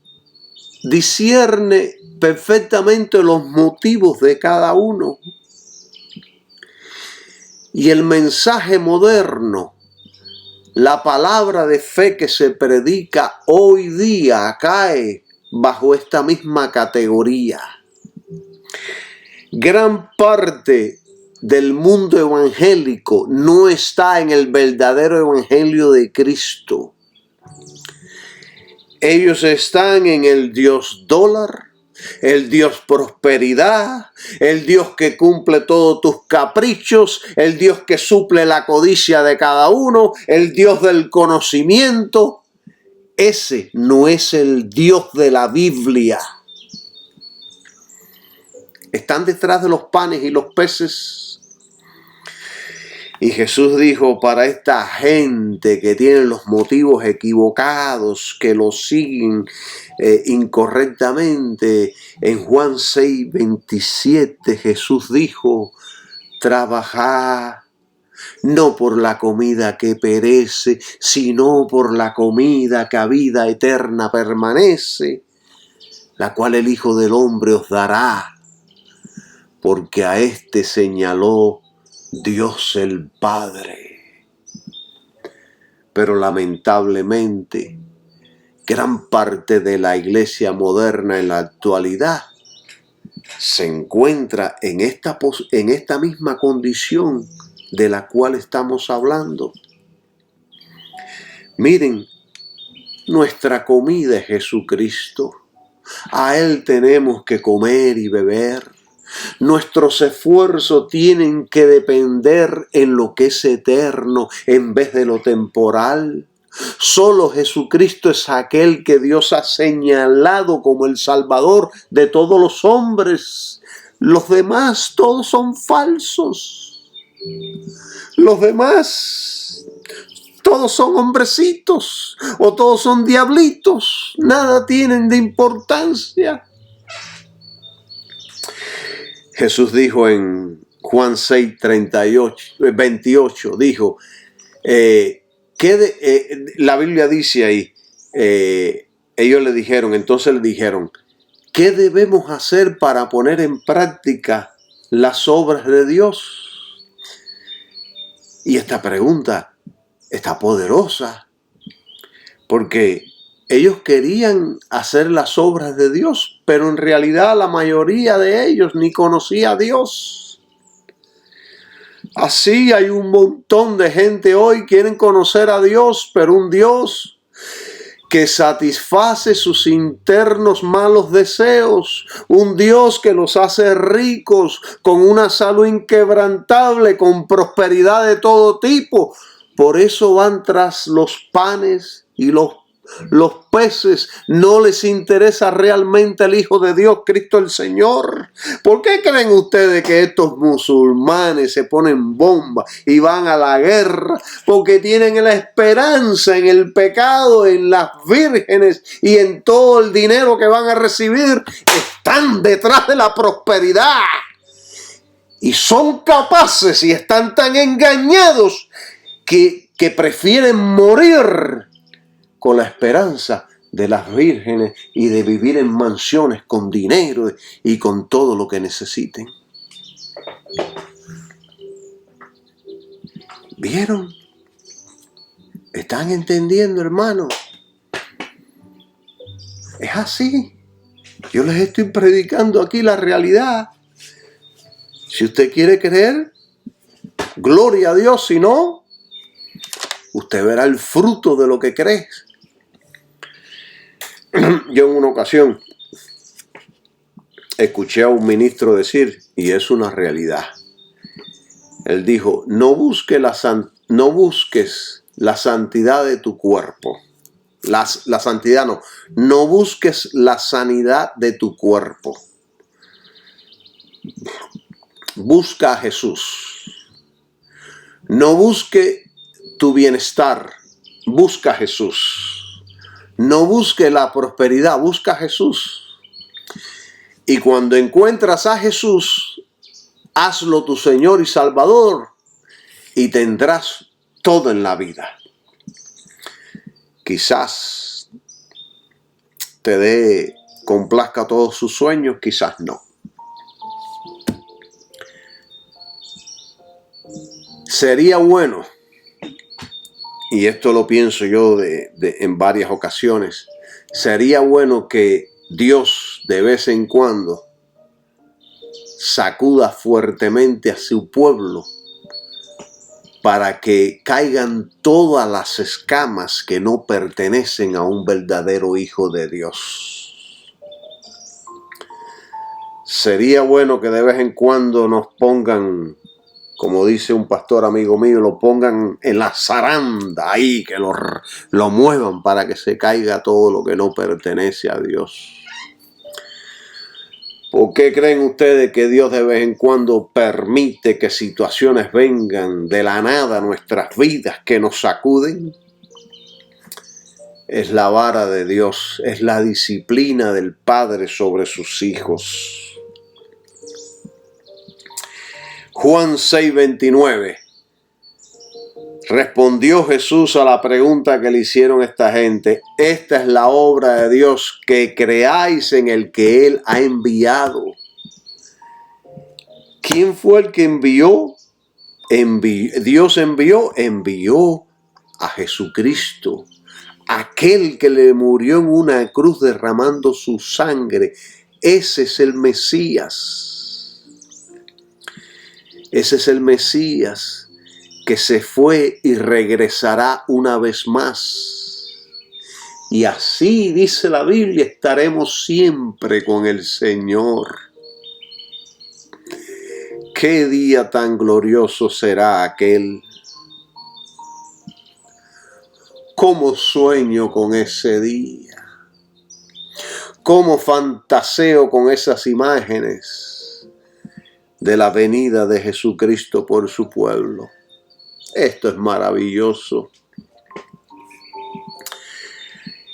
discierne perfectamente los motivos de cada uno. Y el mensaje moderno, la palabra de fe que se predica hoy día, cae bajo esta misma categoría. Gran parte del mundo evangélico no está en el verdadero evangelio de Cristo. Ellos están en el Dios dólar, el Dios prosperidad, el Dios que cumple todos tus caprichos, el Dios que suple la codicia de cada uno, el Dios del conocimiento. Ese no es el Dios de la Biblia. Están detrás de los panes y los peces. Y Jesús dijo, para esta gente que tiene los motivos equivocados, que lo siguen incorrectamente, en Juan 6:27 Jesús dijo, trabajad no por la comida que perece, sino por la comida que a vida eterna permanece, la cual el Hijo del Hombre os dará, porque a éste señaló Dios el Padre. Pero lamentablemente, gran parte de la iglesia moderna en la actualidad se encuentra en esta misma condición de la cual estamos hablando. Miren, nuestra comida es Jesucristo. A Él tenemos que comer y beber. Nuestros esfuerzos tienen que depender en lo que es eterno en vez de lo temporal. Solo Jesucristo es aquel que Dios ha señalado como el Salvador de todos los hombres. Los demás todos son falsos. Los demás todos son hombrecitos o todos son diablitos. Nada tienen de importancia. Jesús dijo en Juan 6, 28 dijo, la Biblia dice ahí, ellos le dijeron, ¿qué debemos hacer para poner en práctica las obras de Dios? Y esta pregunta está poderosa, porque ellos querían hacer las obras de Dios, pero en realidad la mayoría de ellos ni conocía a Dios. Así hay un montón de gente hoy que quieren conocer a Dios, pero un Dios que satisface sus internos malos deseos, un Dios que los hace ricos con una salud inquebrantable, con prosperidad de todo tipo. Por eso van tras los panes y los peces. No les interesa realmente el Hijo de Dios, Cristo el Señor. ¿Por qué creen ustedes que estos musulmanes se ponen bombas y van a la guerra? Porque tienen la esperanza en el pecado, en las vírgenes y en todo el dinero que van a recibir. Están detrás de la prosperidad y son capaces y están tan engañados que prefieren morir con la esperanza de las vírgenes y de vivir en mansiones con dinero y con todo lo que necesiten. ¿Vieron? ¿Están entendiendo, hermano? Es así. Yo les estoy predicando aquí la realidad. Si usted quiere creer, gloria a Dios. Si no, usted verá el fruto de lo que cree. Yo en una ocasión escuché a un ministro decir, y es una realidad, él dijo, no busques la santidad de tu cuerpo, la santidad no busques la sanidad de tu cuerpo, busca a Jesús, no busque tu bienestar, busca a Jesús. No busque la prosperidad, busca a Jesús. Y cuando encuentras a Jesús, hazlo tu Señor y Salvador y tendrás todo en la vida. Quizás te complazca todos sus sueños, quizás no. Sería bueno, y esto lo pienso yo en varias ocasiones, sería bueno que Dios de vez en cuando sacuda fuertemente a su pueblo para que caigan todas las escamas que no pertenecen a un verdadero hijo de Dios. Sería bueno que de vez en cuando nos pongan, como dice un pastor amigo mío, lo pongan en la zaranda ahí, que lo muevan para que se caiga todo lo que no pertenece a Dios. ¿Por qué creen ustedes que Dios de vez en cuando permite que situaciones vengan de la nada a nuestras vidas que nos sacuden? Es la vara de Dios, es la disciplina del Padre sobre sus hijos. Juan 6:29. Respondió Jesús a la pregunta que le hicieron esta gente. Esta es la obra de Dios, que creáis en el que Él ha enviado. ¿Quién fue el que envió? Dios envió a Jesucristo, aquel que le murió en una cruz derramando su sangre. Ese es el Mesías. Ese es el Mesías que se fue y regresará una vez más. Y así, dice la Biblia, estaremos siempre con el Señor. ¿Qué día tan glorioso será aquel? ¿Cómo sueño con ese día? ¿Cómo fantaseo con esas imágenes de la venida de Jesucristo por su pueblo? Esto es maravilloso.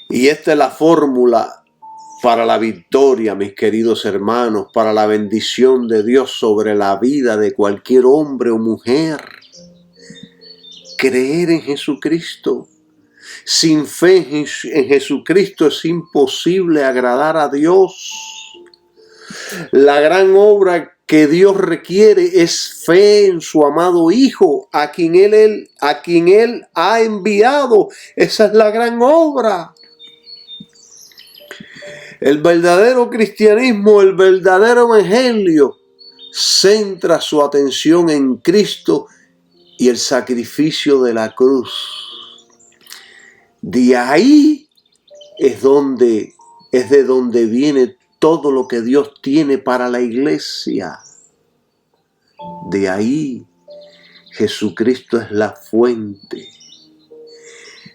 Y esta es la fórmula para la victoria, mis queridos hermanos, para la bendición de Dios sobre la vida de cualquier hombre o mujer. Creer en Jesucristo. Sin fe en Jesucristo es imposible agradar a Dios. La gran obra que Dios requiere es fe en su amado Hijo, a quien Él ha enviado. Esa es la gran obra. El verdadero cristianismo, el verdadero evangelio, centra su atención en Cristo y el sacrificio de la cruz. De ahí es de donde viene todo lo que Dios tiene para la iglesia. De ahí Jesucristo es la fuente.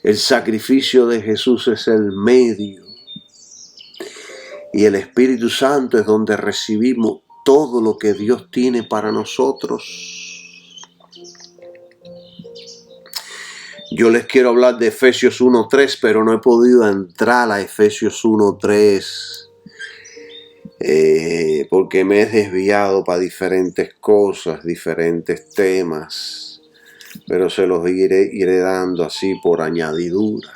El sacrificio de Jesús es el medio. Y el Espíritu Santo es donde recibimos todo lo que Dios tiene para nosotros. Yo les quiero hablar de Efesios 1:3, pero no he podido entrar a Efesios 1:3 porque me he desviado para diferentes cosas, diferentes temas, pero se los iré dando así por añadidura.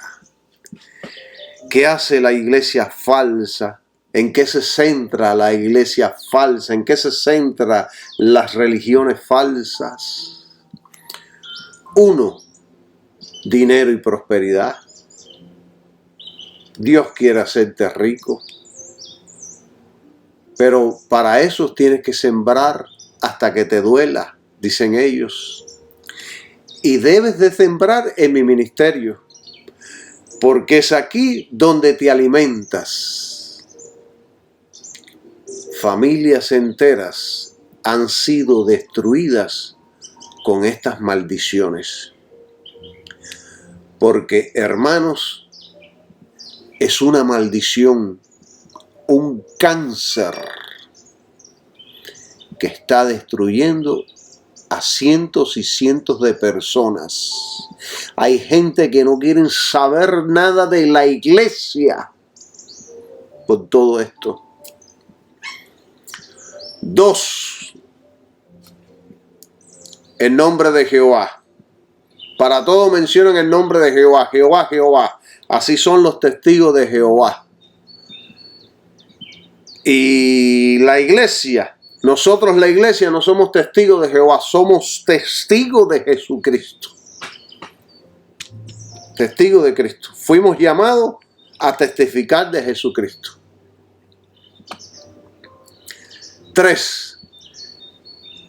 ¿Qué hace la iglesia falsa? ¿En qué se centra la iglesia falsa? ¿En qué se centran las religiones falsas? 1. Dinero y prosperidad. Dios quiere hacerte rico, pero para eso tienes que sembrar hasta que te duela, dicen ellos. Y debes de sembrar en mi ministerio, porque es aquí donde te alimentas. Familias enteras han sido destruidas con estas maldiciones. Porque, hermanos, es una maldición, un cáncer que está destruyendo a cientos y cientos de personas. Hay gente que no quieren saber nada de la iglesia por todo esto. 2. El nombre de Jehová. Para todo mencionan el nombre de Jehová. Jehová, Jehová. Así son los testigos de Jehová. Y la iglesia, nosotros la iglesia no somos testigos de Jehová, somos testigos de Jesucristo. Testigos de Cristo. Fuimos llamados a testificar de Jesucristo. 3.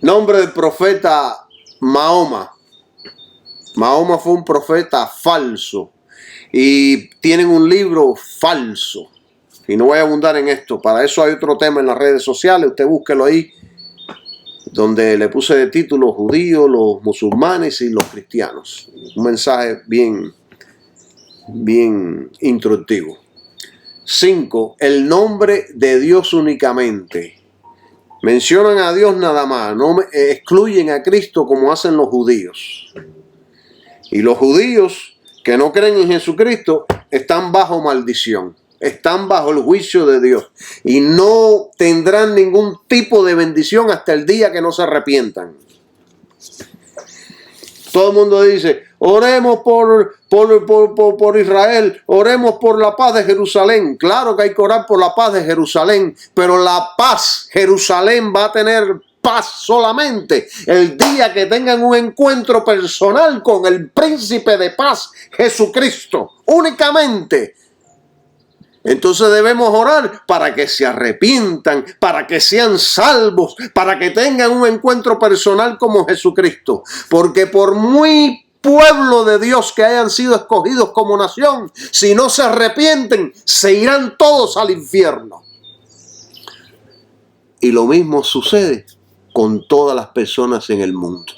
Nombre del profeta Mahoma. Mahoma fue un profeta falso y tienen un libro falso. Y no voy a abundar en esto. Para eso hay otro tema en las redes sociales. Usted búsquelo ahí, donde le puse de título judíos, los musulmanes y los cristianos. Un mensaje bien instructivo. 5. El nombre de Dios únicamente. Mencionan a Dios nada más, no excluyen a Cristo como hacen los judíos. Y los judíos que no creen en Jesucristo están bajo maldición, están bajo el juicio de Dios y no tendrán ningún tipo de bendición hasta el día que no se arrepientan. Todo el mundo dice, oremos por Israel, oremos por la paz de Jerusalén. Claro que hay que orar por la paz de Jerusalén, pero la paz, Jerusalén va a tener paz solamente el día que tengan un encuentro personal con el príncipe de paz, Jesucristo, únicamente. Entonces debemos orar para que se arrepientan, para que sean salvos, para que tengan un encuentro personal como Jesucristo. Porque por muy pueblo de Dios que hayan sido escogidos como nación, si no se arrepienten, se irán todos al infierno. Y lo mismo sucede con todas las personas en el mundo.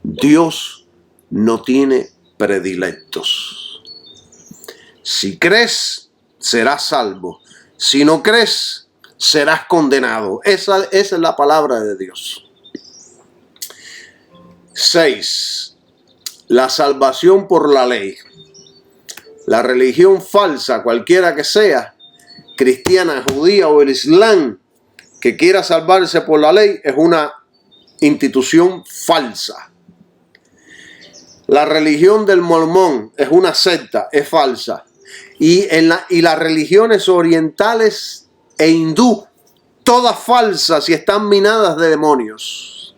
Dios no tiene predilectos. Si crees, serás salvo. Si no crees, serás condenado. Esa es la palabra de Dios. 6. La salvación por la ley. La religión falsa, cualquiera que sea, cristiana, judía o el islam, que quiera salvarse por la ley, es una institución falsa. La religión del mormón es una secta, es falsa. Y las religiones orientales e hindú, todas falsas y están minadas de demonios.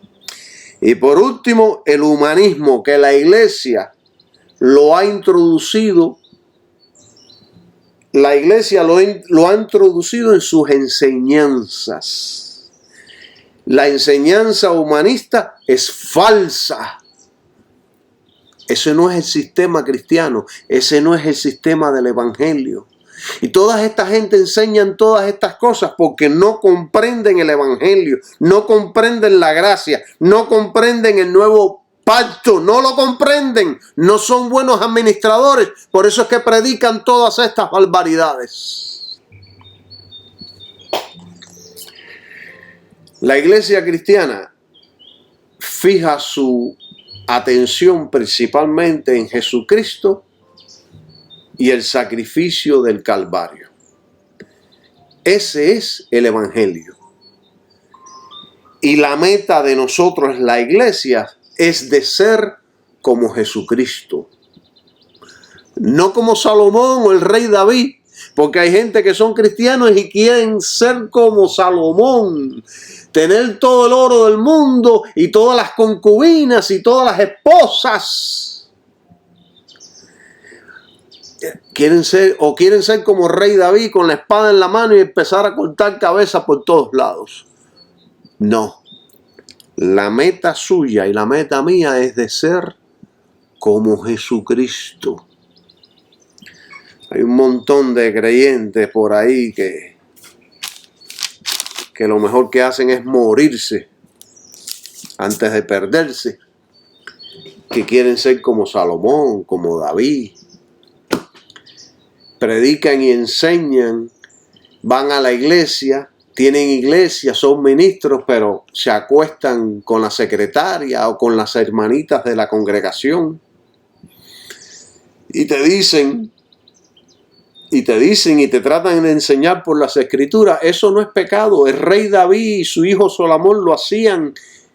Y por último, el humanismo, que la iglesia lo ha introducido. La iglesia lo ha introducido en sus enseñanzas. La enseñanza humanista es falsa. Ese no es el sistema cristiano, ese no es el sistema del evangelio. Y toda esta gente enseñan todas estas cosas porque no comprenden el evangelio, no comprenden la gracia, no comprenden el nuevo pacto, no lo comprenden, no son buenos administradores, por eso es que predican todas estas barbaridades. La iglesia cristiana fija su atención principalmente en Jesucristo y el sacrificio del Calvario. Ese es el evangelio. Y la meta de nosotros, la iglesia, es de ser como Jesucristo. No como Salomón o el rey David, porque hay gente que son cristianos y quieren ser como Salomón, tener todo el oro del mundo y todas las concubinas y todas las esposas. Quieren ser como rey David con la espada en la mano y empezar a cortar cabezas por todos lados. No. La meta suya y la meta mía es de ser como Jesucristo. Hay un montón de creyentes por ahí que lo mejor que hacen es morirse antes de perderse, que quieren ser como Salomón, como David. Predican y enseñan, van a la iglesia, tienen iglesia, son ministros, pero se acuestan con la secretaria o con las hermanitas de la congregación. Y te dicen y te tratan de enseñar por las escrituras. Eso no es pecado. El rey David y su hijo Salomón lo hacían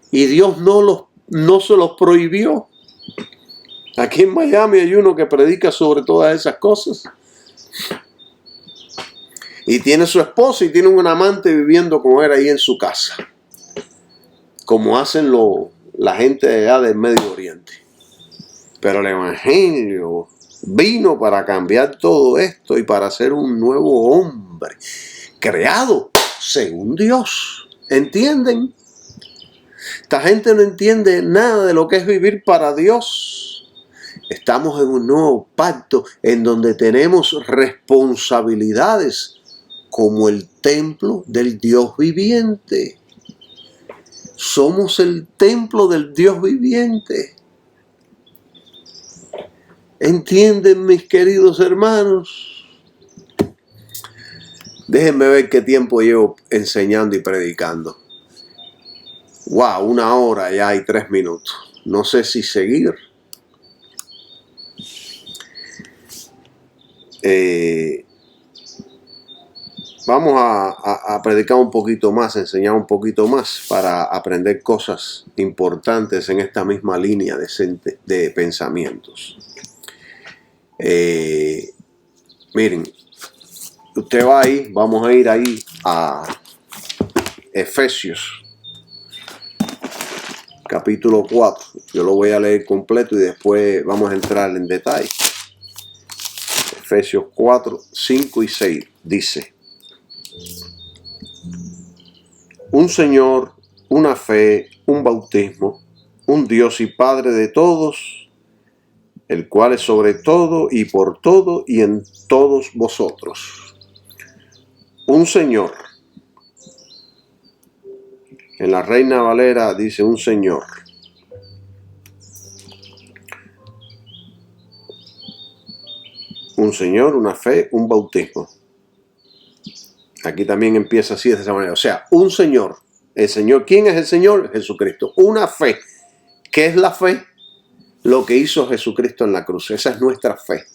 y Dios no se los prohibió. Aquí en Miami hay uno que predica sobre todas esas cosas. Y tiene su esposa y tiene un amante viviendo con él ahí en su casa. Como hacen la gente de allá del Medio Oriente. Pero el evangelio vino para cambiar todo esto y para ser un nuevo hombre, creado según Dios. ¿Entienden? Esta gente no entiende nada de lo que es vivir para Dios. Estamos en un nuevo pacto en donde tenemos responsabilidades como el templo del Dios viviente. Somos el templo del Dios viviente. ¿Entienden, mis queridos hermanos? Déjenme ver qué tiempo llevo enseñando y predicando. ¡Wow! 1 hora ya y 3 minutos. No sé si seguir. Vamos a predicar un poquito más, enseñar un poquito más para aprender cosas importantes en esta misma línea de pensamientos. Miren, usted va ahí, vamos a ir ahí a Efesios capítulo 4. Yo lo voy a leer completo y después vamos a entrar en detalle. Efesios 4, 5 y 6 dice: un Señor, una fe, un bautismo, un Dios y Padre de todos, el cual es sobre todo y por todo y en todos vosotros. Un Señor. En la Reina Valera dice un Señor. Un Señor, una fe, un bautismo. Aquí también empieza así de esa manera. O sea, un Señor. El Señor, ¿quién es el Señor? Jesucristo. Una fe. ¿Qué es la fe? Lo que hizo Jesucristo en la cruz. Esa es nuestra fe.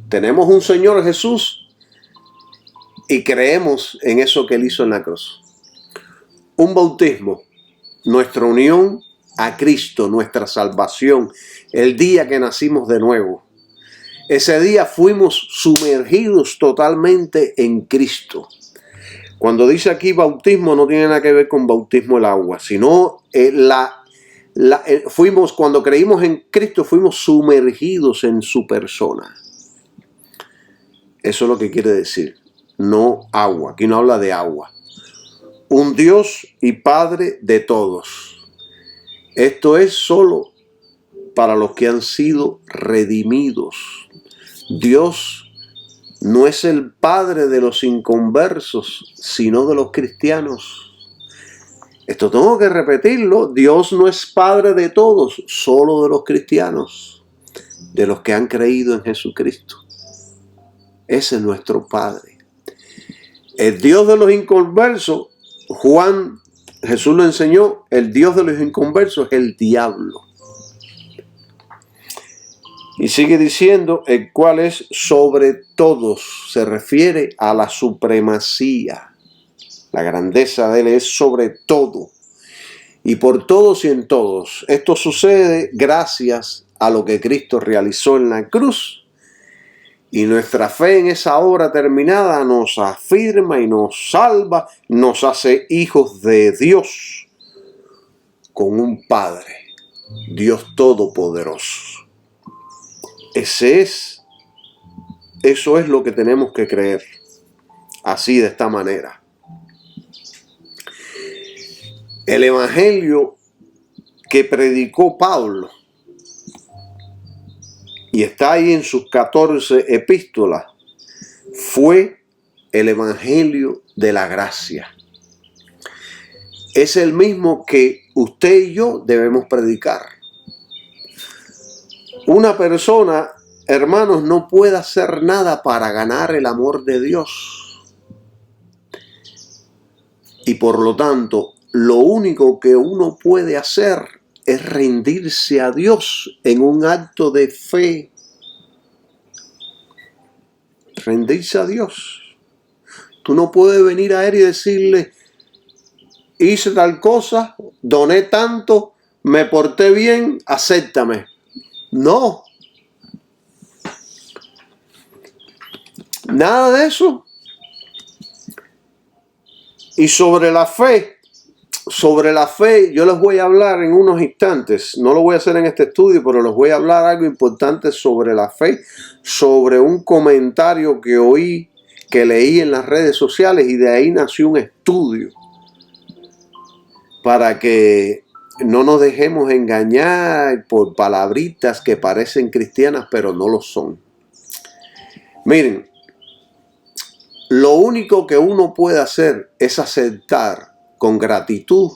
Tenemos un Señor Jesús y creemos en eso que Él hizo en la cruz. Un bautismo, nuestra unión a Cristo, nuestra salvación, el día que nacimos de nuevo. Ese día fuimos sumergidos totalmente en Cristo. Cuando dice aquí bautismo, no tiene nada que ver con bautismo el agua, sino cuando creímos en Cristo, fuimos sumergidos en su persona. Eso es lo que quiere decir, no agua. Aquí no habla de agua. Un Dios y Padre de todos. Esto es solo para los que han sido redimidos. Dios no es el Padre de los inconversos, sino de los cristianos. Esto tengo que repetirlo. Dios no es Padre de todos, solo de los cristianos, de los que han creído en Jesucristo. Ese es nuestro Padre. El Dios de los inconversos, Jesús lo enseñó, el Dios de los inconversos es el diablo. Y sigue diciendo, el cual es sobre todos, se refiere a la supremacía. La grandeza de Él es sobre todo. Y por todos y en todos. Esto sucede gracias a lo que Cristo realizó en la cruz. Y nuestra fe en esa obra terminada nos afirma y nos salva, nos hace hijos de Dios, con un Padre, Dios Todopoderoso. Eso es lo que tenemos que creer, así, de esta manera. El evangelio que predicó Pablo, y está ahí en sus 14 epístolas, fue el evangelio de la gracia. Es el mismo que usted y yo debemos predicar. Una persona, hermanos, no puede hacer nada para ganar el amor de Dios. Y por lo tanto, lo único que uno puede hacer es rendirse a Dios en un acto de fe. Rendirse a Dios. Tú no puedes venir a Él y decirle, hice tal cosa, doné tanto, me porté bien, acéptame. No. Nada de eso. Y sobre la fe, yo les voy a hablar en unos instantes. No lo voy a hacer en este estudio, pero les voy a hablar algo importante sobre la fe, sobre un comentario que oí, que leí en las redes sociales, y de ahí nació un estudio para que no nos dejemos engañar por palabritas que parecen cristianas, pero no lo son. Miren, lo único que uno puede hacer es aceptar con gratitud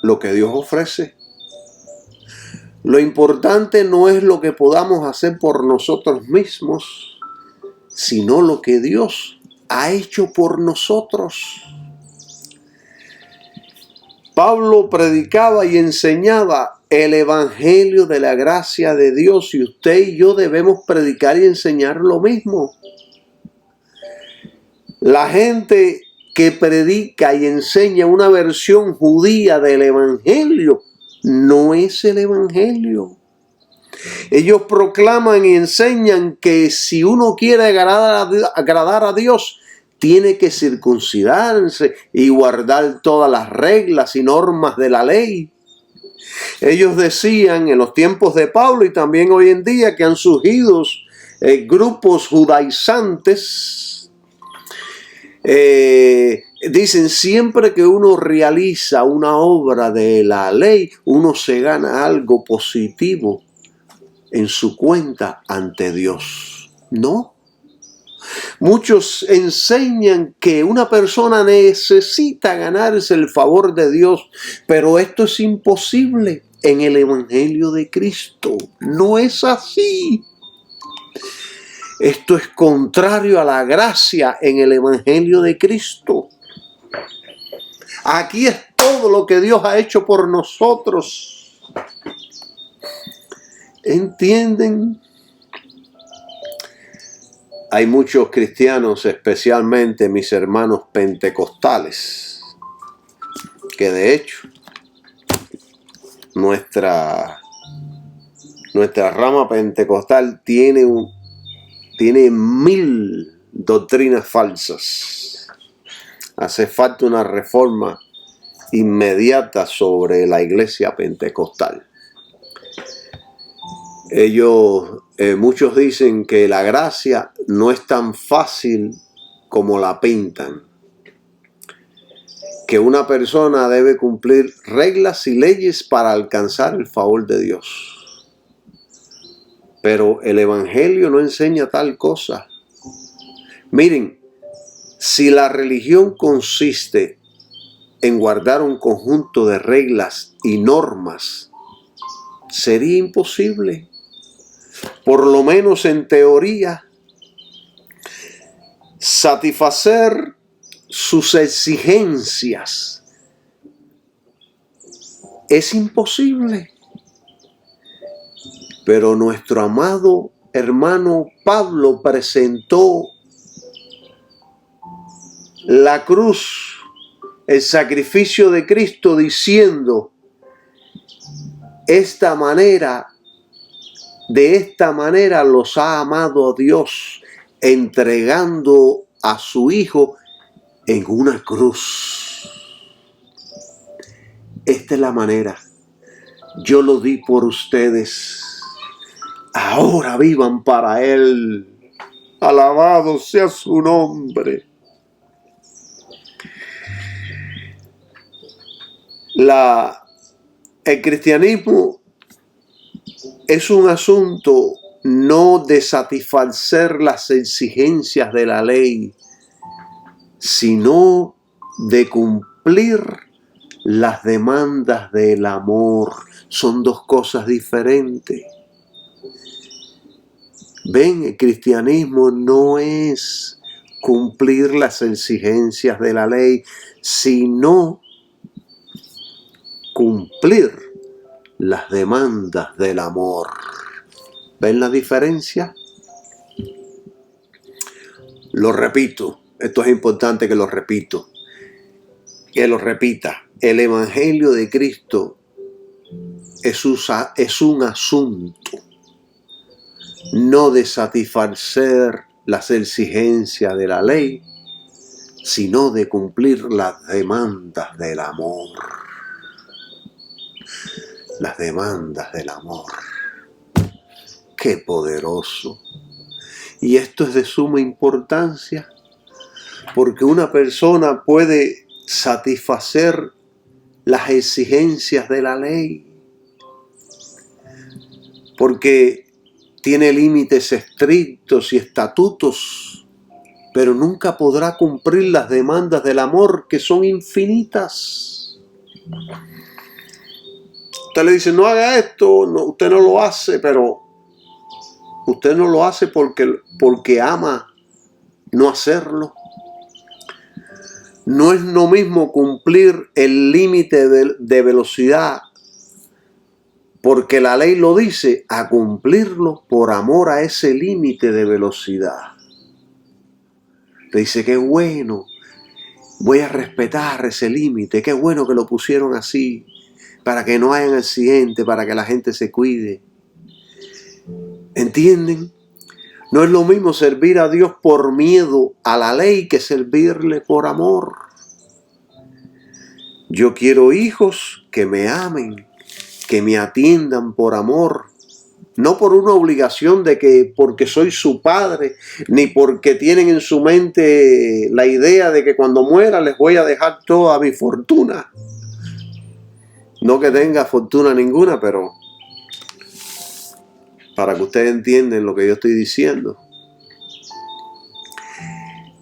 lo que Dios ofrece. Lo importante no es lo que podamos hacer por nosotros mismos, sino lo que Dios ha hecho por nosotros. Pablo predicaba y enseñaba el evangelio de la gracia de Dios, y usted y yo debemos predicar y enseñar lo mismo. La gente que predica y enseña una versión judía del evangelio no es el evangelio. Ellos proclaman y enseñan que si uno quiere agradar a Dios, tiene que circuncidarse y guardar todas las reglas y normas de la ley. Ellos decían en los tiempos de Pablo y también hoy en día que han surgido grupos judaizantes. Dicen, siempre que uno realiza una obra de la ley, uno se gana algo positivo en su cuenta ante Dios. No. Muchos enseñan que una persona necesita ganarse el favor de Dios, pero esto es imposible en el evangelio de Cristo. No es así. Esto es contrario a la gracia en el evangelio de Cristo. Aquí es todo lo que Dios ha hecho por nosotros. ¿Entienden? hay muchos cristianos, especialmente mis hermanos pentecostales, que de hecho nuestra rama pentecostal tiene 1000 doctrinas falsas. Hace falta una reforma inmediata sobre la iglesia pentecostal. Muchos dicen que la gracia no es tan fácil como la pintan, que una persona debe cumplir reglas y leyes para alcanzar el favor de Dios. Pero el Evangelio no enseña tal cosa. Miren, si la religión consiste en guardar un conjunto de reglas y normas, sería imposible, por lo menos en teoría, satisfacer sus exigencias. Es imposible. Pero nuestro amado hermano Pablo presentó la cruz, el sacrificio de Cristo, diciendo: de esta manera los ha amado Dios, entregando a su Hijo en una cruz. Esta es la manera. Yo lo di por ustedes. Ahora vivan para Él. Alabado sea su nombre. El cristianismo es un asunto no de satisfacer las exigencias de la ley, sino de cumplir las demandas del amor. Son dos cosas diferentes. Ven, el cristianismo no es cumplir las exigencias de la ley, sino cumplir las demandas del amor. ¿Ven la diferencia? Lo repito, esto es importante que lo repita. El Evangelio de Cristo es un asunto no de satisfacer las exigencias de la ley, sino de cumplir las demandas del amor. Las demandas del amor. ¡Qué poderoso! Y esto es de suma importancia, porque una persona puede satisfacer las exigencias de la ley, porque tiene límites estrictos y estatutos, pero nunca podrá cumplir las demandas del amor, que son infinitas. Usted le dice: no haga esto, no, usted no lo hace, pero usted no lo hace porque ama no hacerlo. No es lo mismo cumplir el límite de velocidad porque la ley lo dice, a cumplirlo por amor a ese límite de velocidad. Te dice: qué bueno, voy a respetar ese límite, qué bueno que lo pusieron así, para que no haya accidentes, para que la gente se cuide. ¿Entienden? No es lo mismo servir a Dios por miedo a la ley que servirle por amor. Yo quiero hijos que me amen, que me atiendan por amor, no por una obligación de que porque soy su padre, ni porque tienen en su mente la idea de que cuando muera les voy a dejar toda mi fortuna. No que tenga fortuna ninguna, pero para que ustedes entiendan lo que yo estoy diciendo.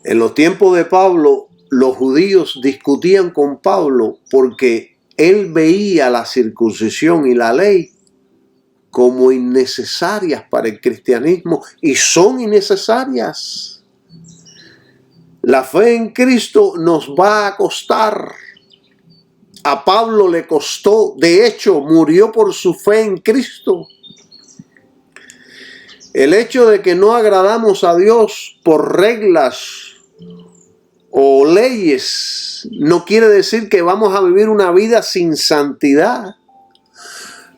En los tiempos de Pablo, los judíos discutían con Pablo porque él veía la circuncisión y la ley como innecesarias para el cristianismo, y son innecesarias. La fe en Cristo nos va a costar. A Pablo le costó, de hecho, murió por su fe en Cristo. El hecho de que no agradamos a Dios por reglas o leyes no quiere decir que vamos a vivir una vida sin santidad.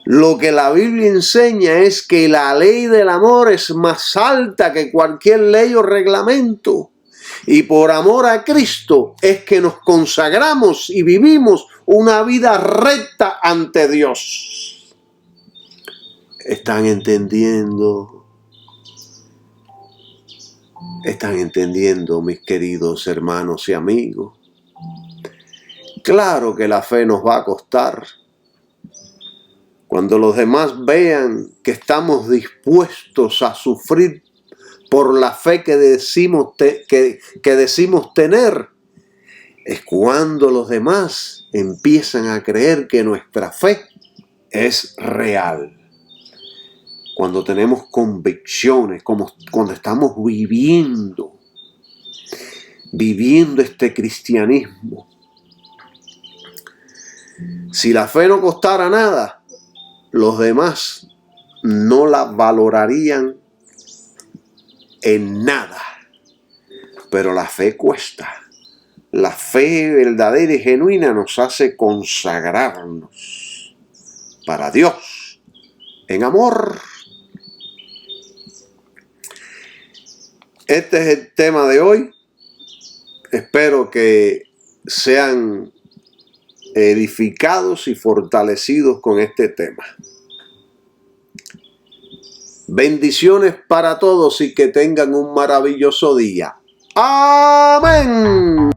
Lo que la Biblia enseña es que la ley del amor es más alta que cualquier ley o reglamento. Y por amor a Cristo es que nos consagramos y vivimos una vida recta ante Dios. ¿Están entendiendo? ¿Están entendiendo, mis queridos hermanos y amigos? Claro que la fe nos va a costar. Cuando los demás vean que estamos dispuestos a sufrir por la fe que decimos tener, es cuando los demás empiezan a creer que nuestra fe es real. Cuando tenemos convicciones, cuando estamos viviendo este cristianismo. Si la fe no costara nada, los demás no la valorarían en nada. Pero la fe cuesta. La fe verdadera y genuina nos hace consagrarnos para Dios en amor. Este es el tema de hoy. Espero que sean edificados y fortalecidos con este tema. Bendiciones para todos y que tengan un maravilloso día. Amén.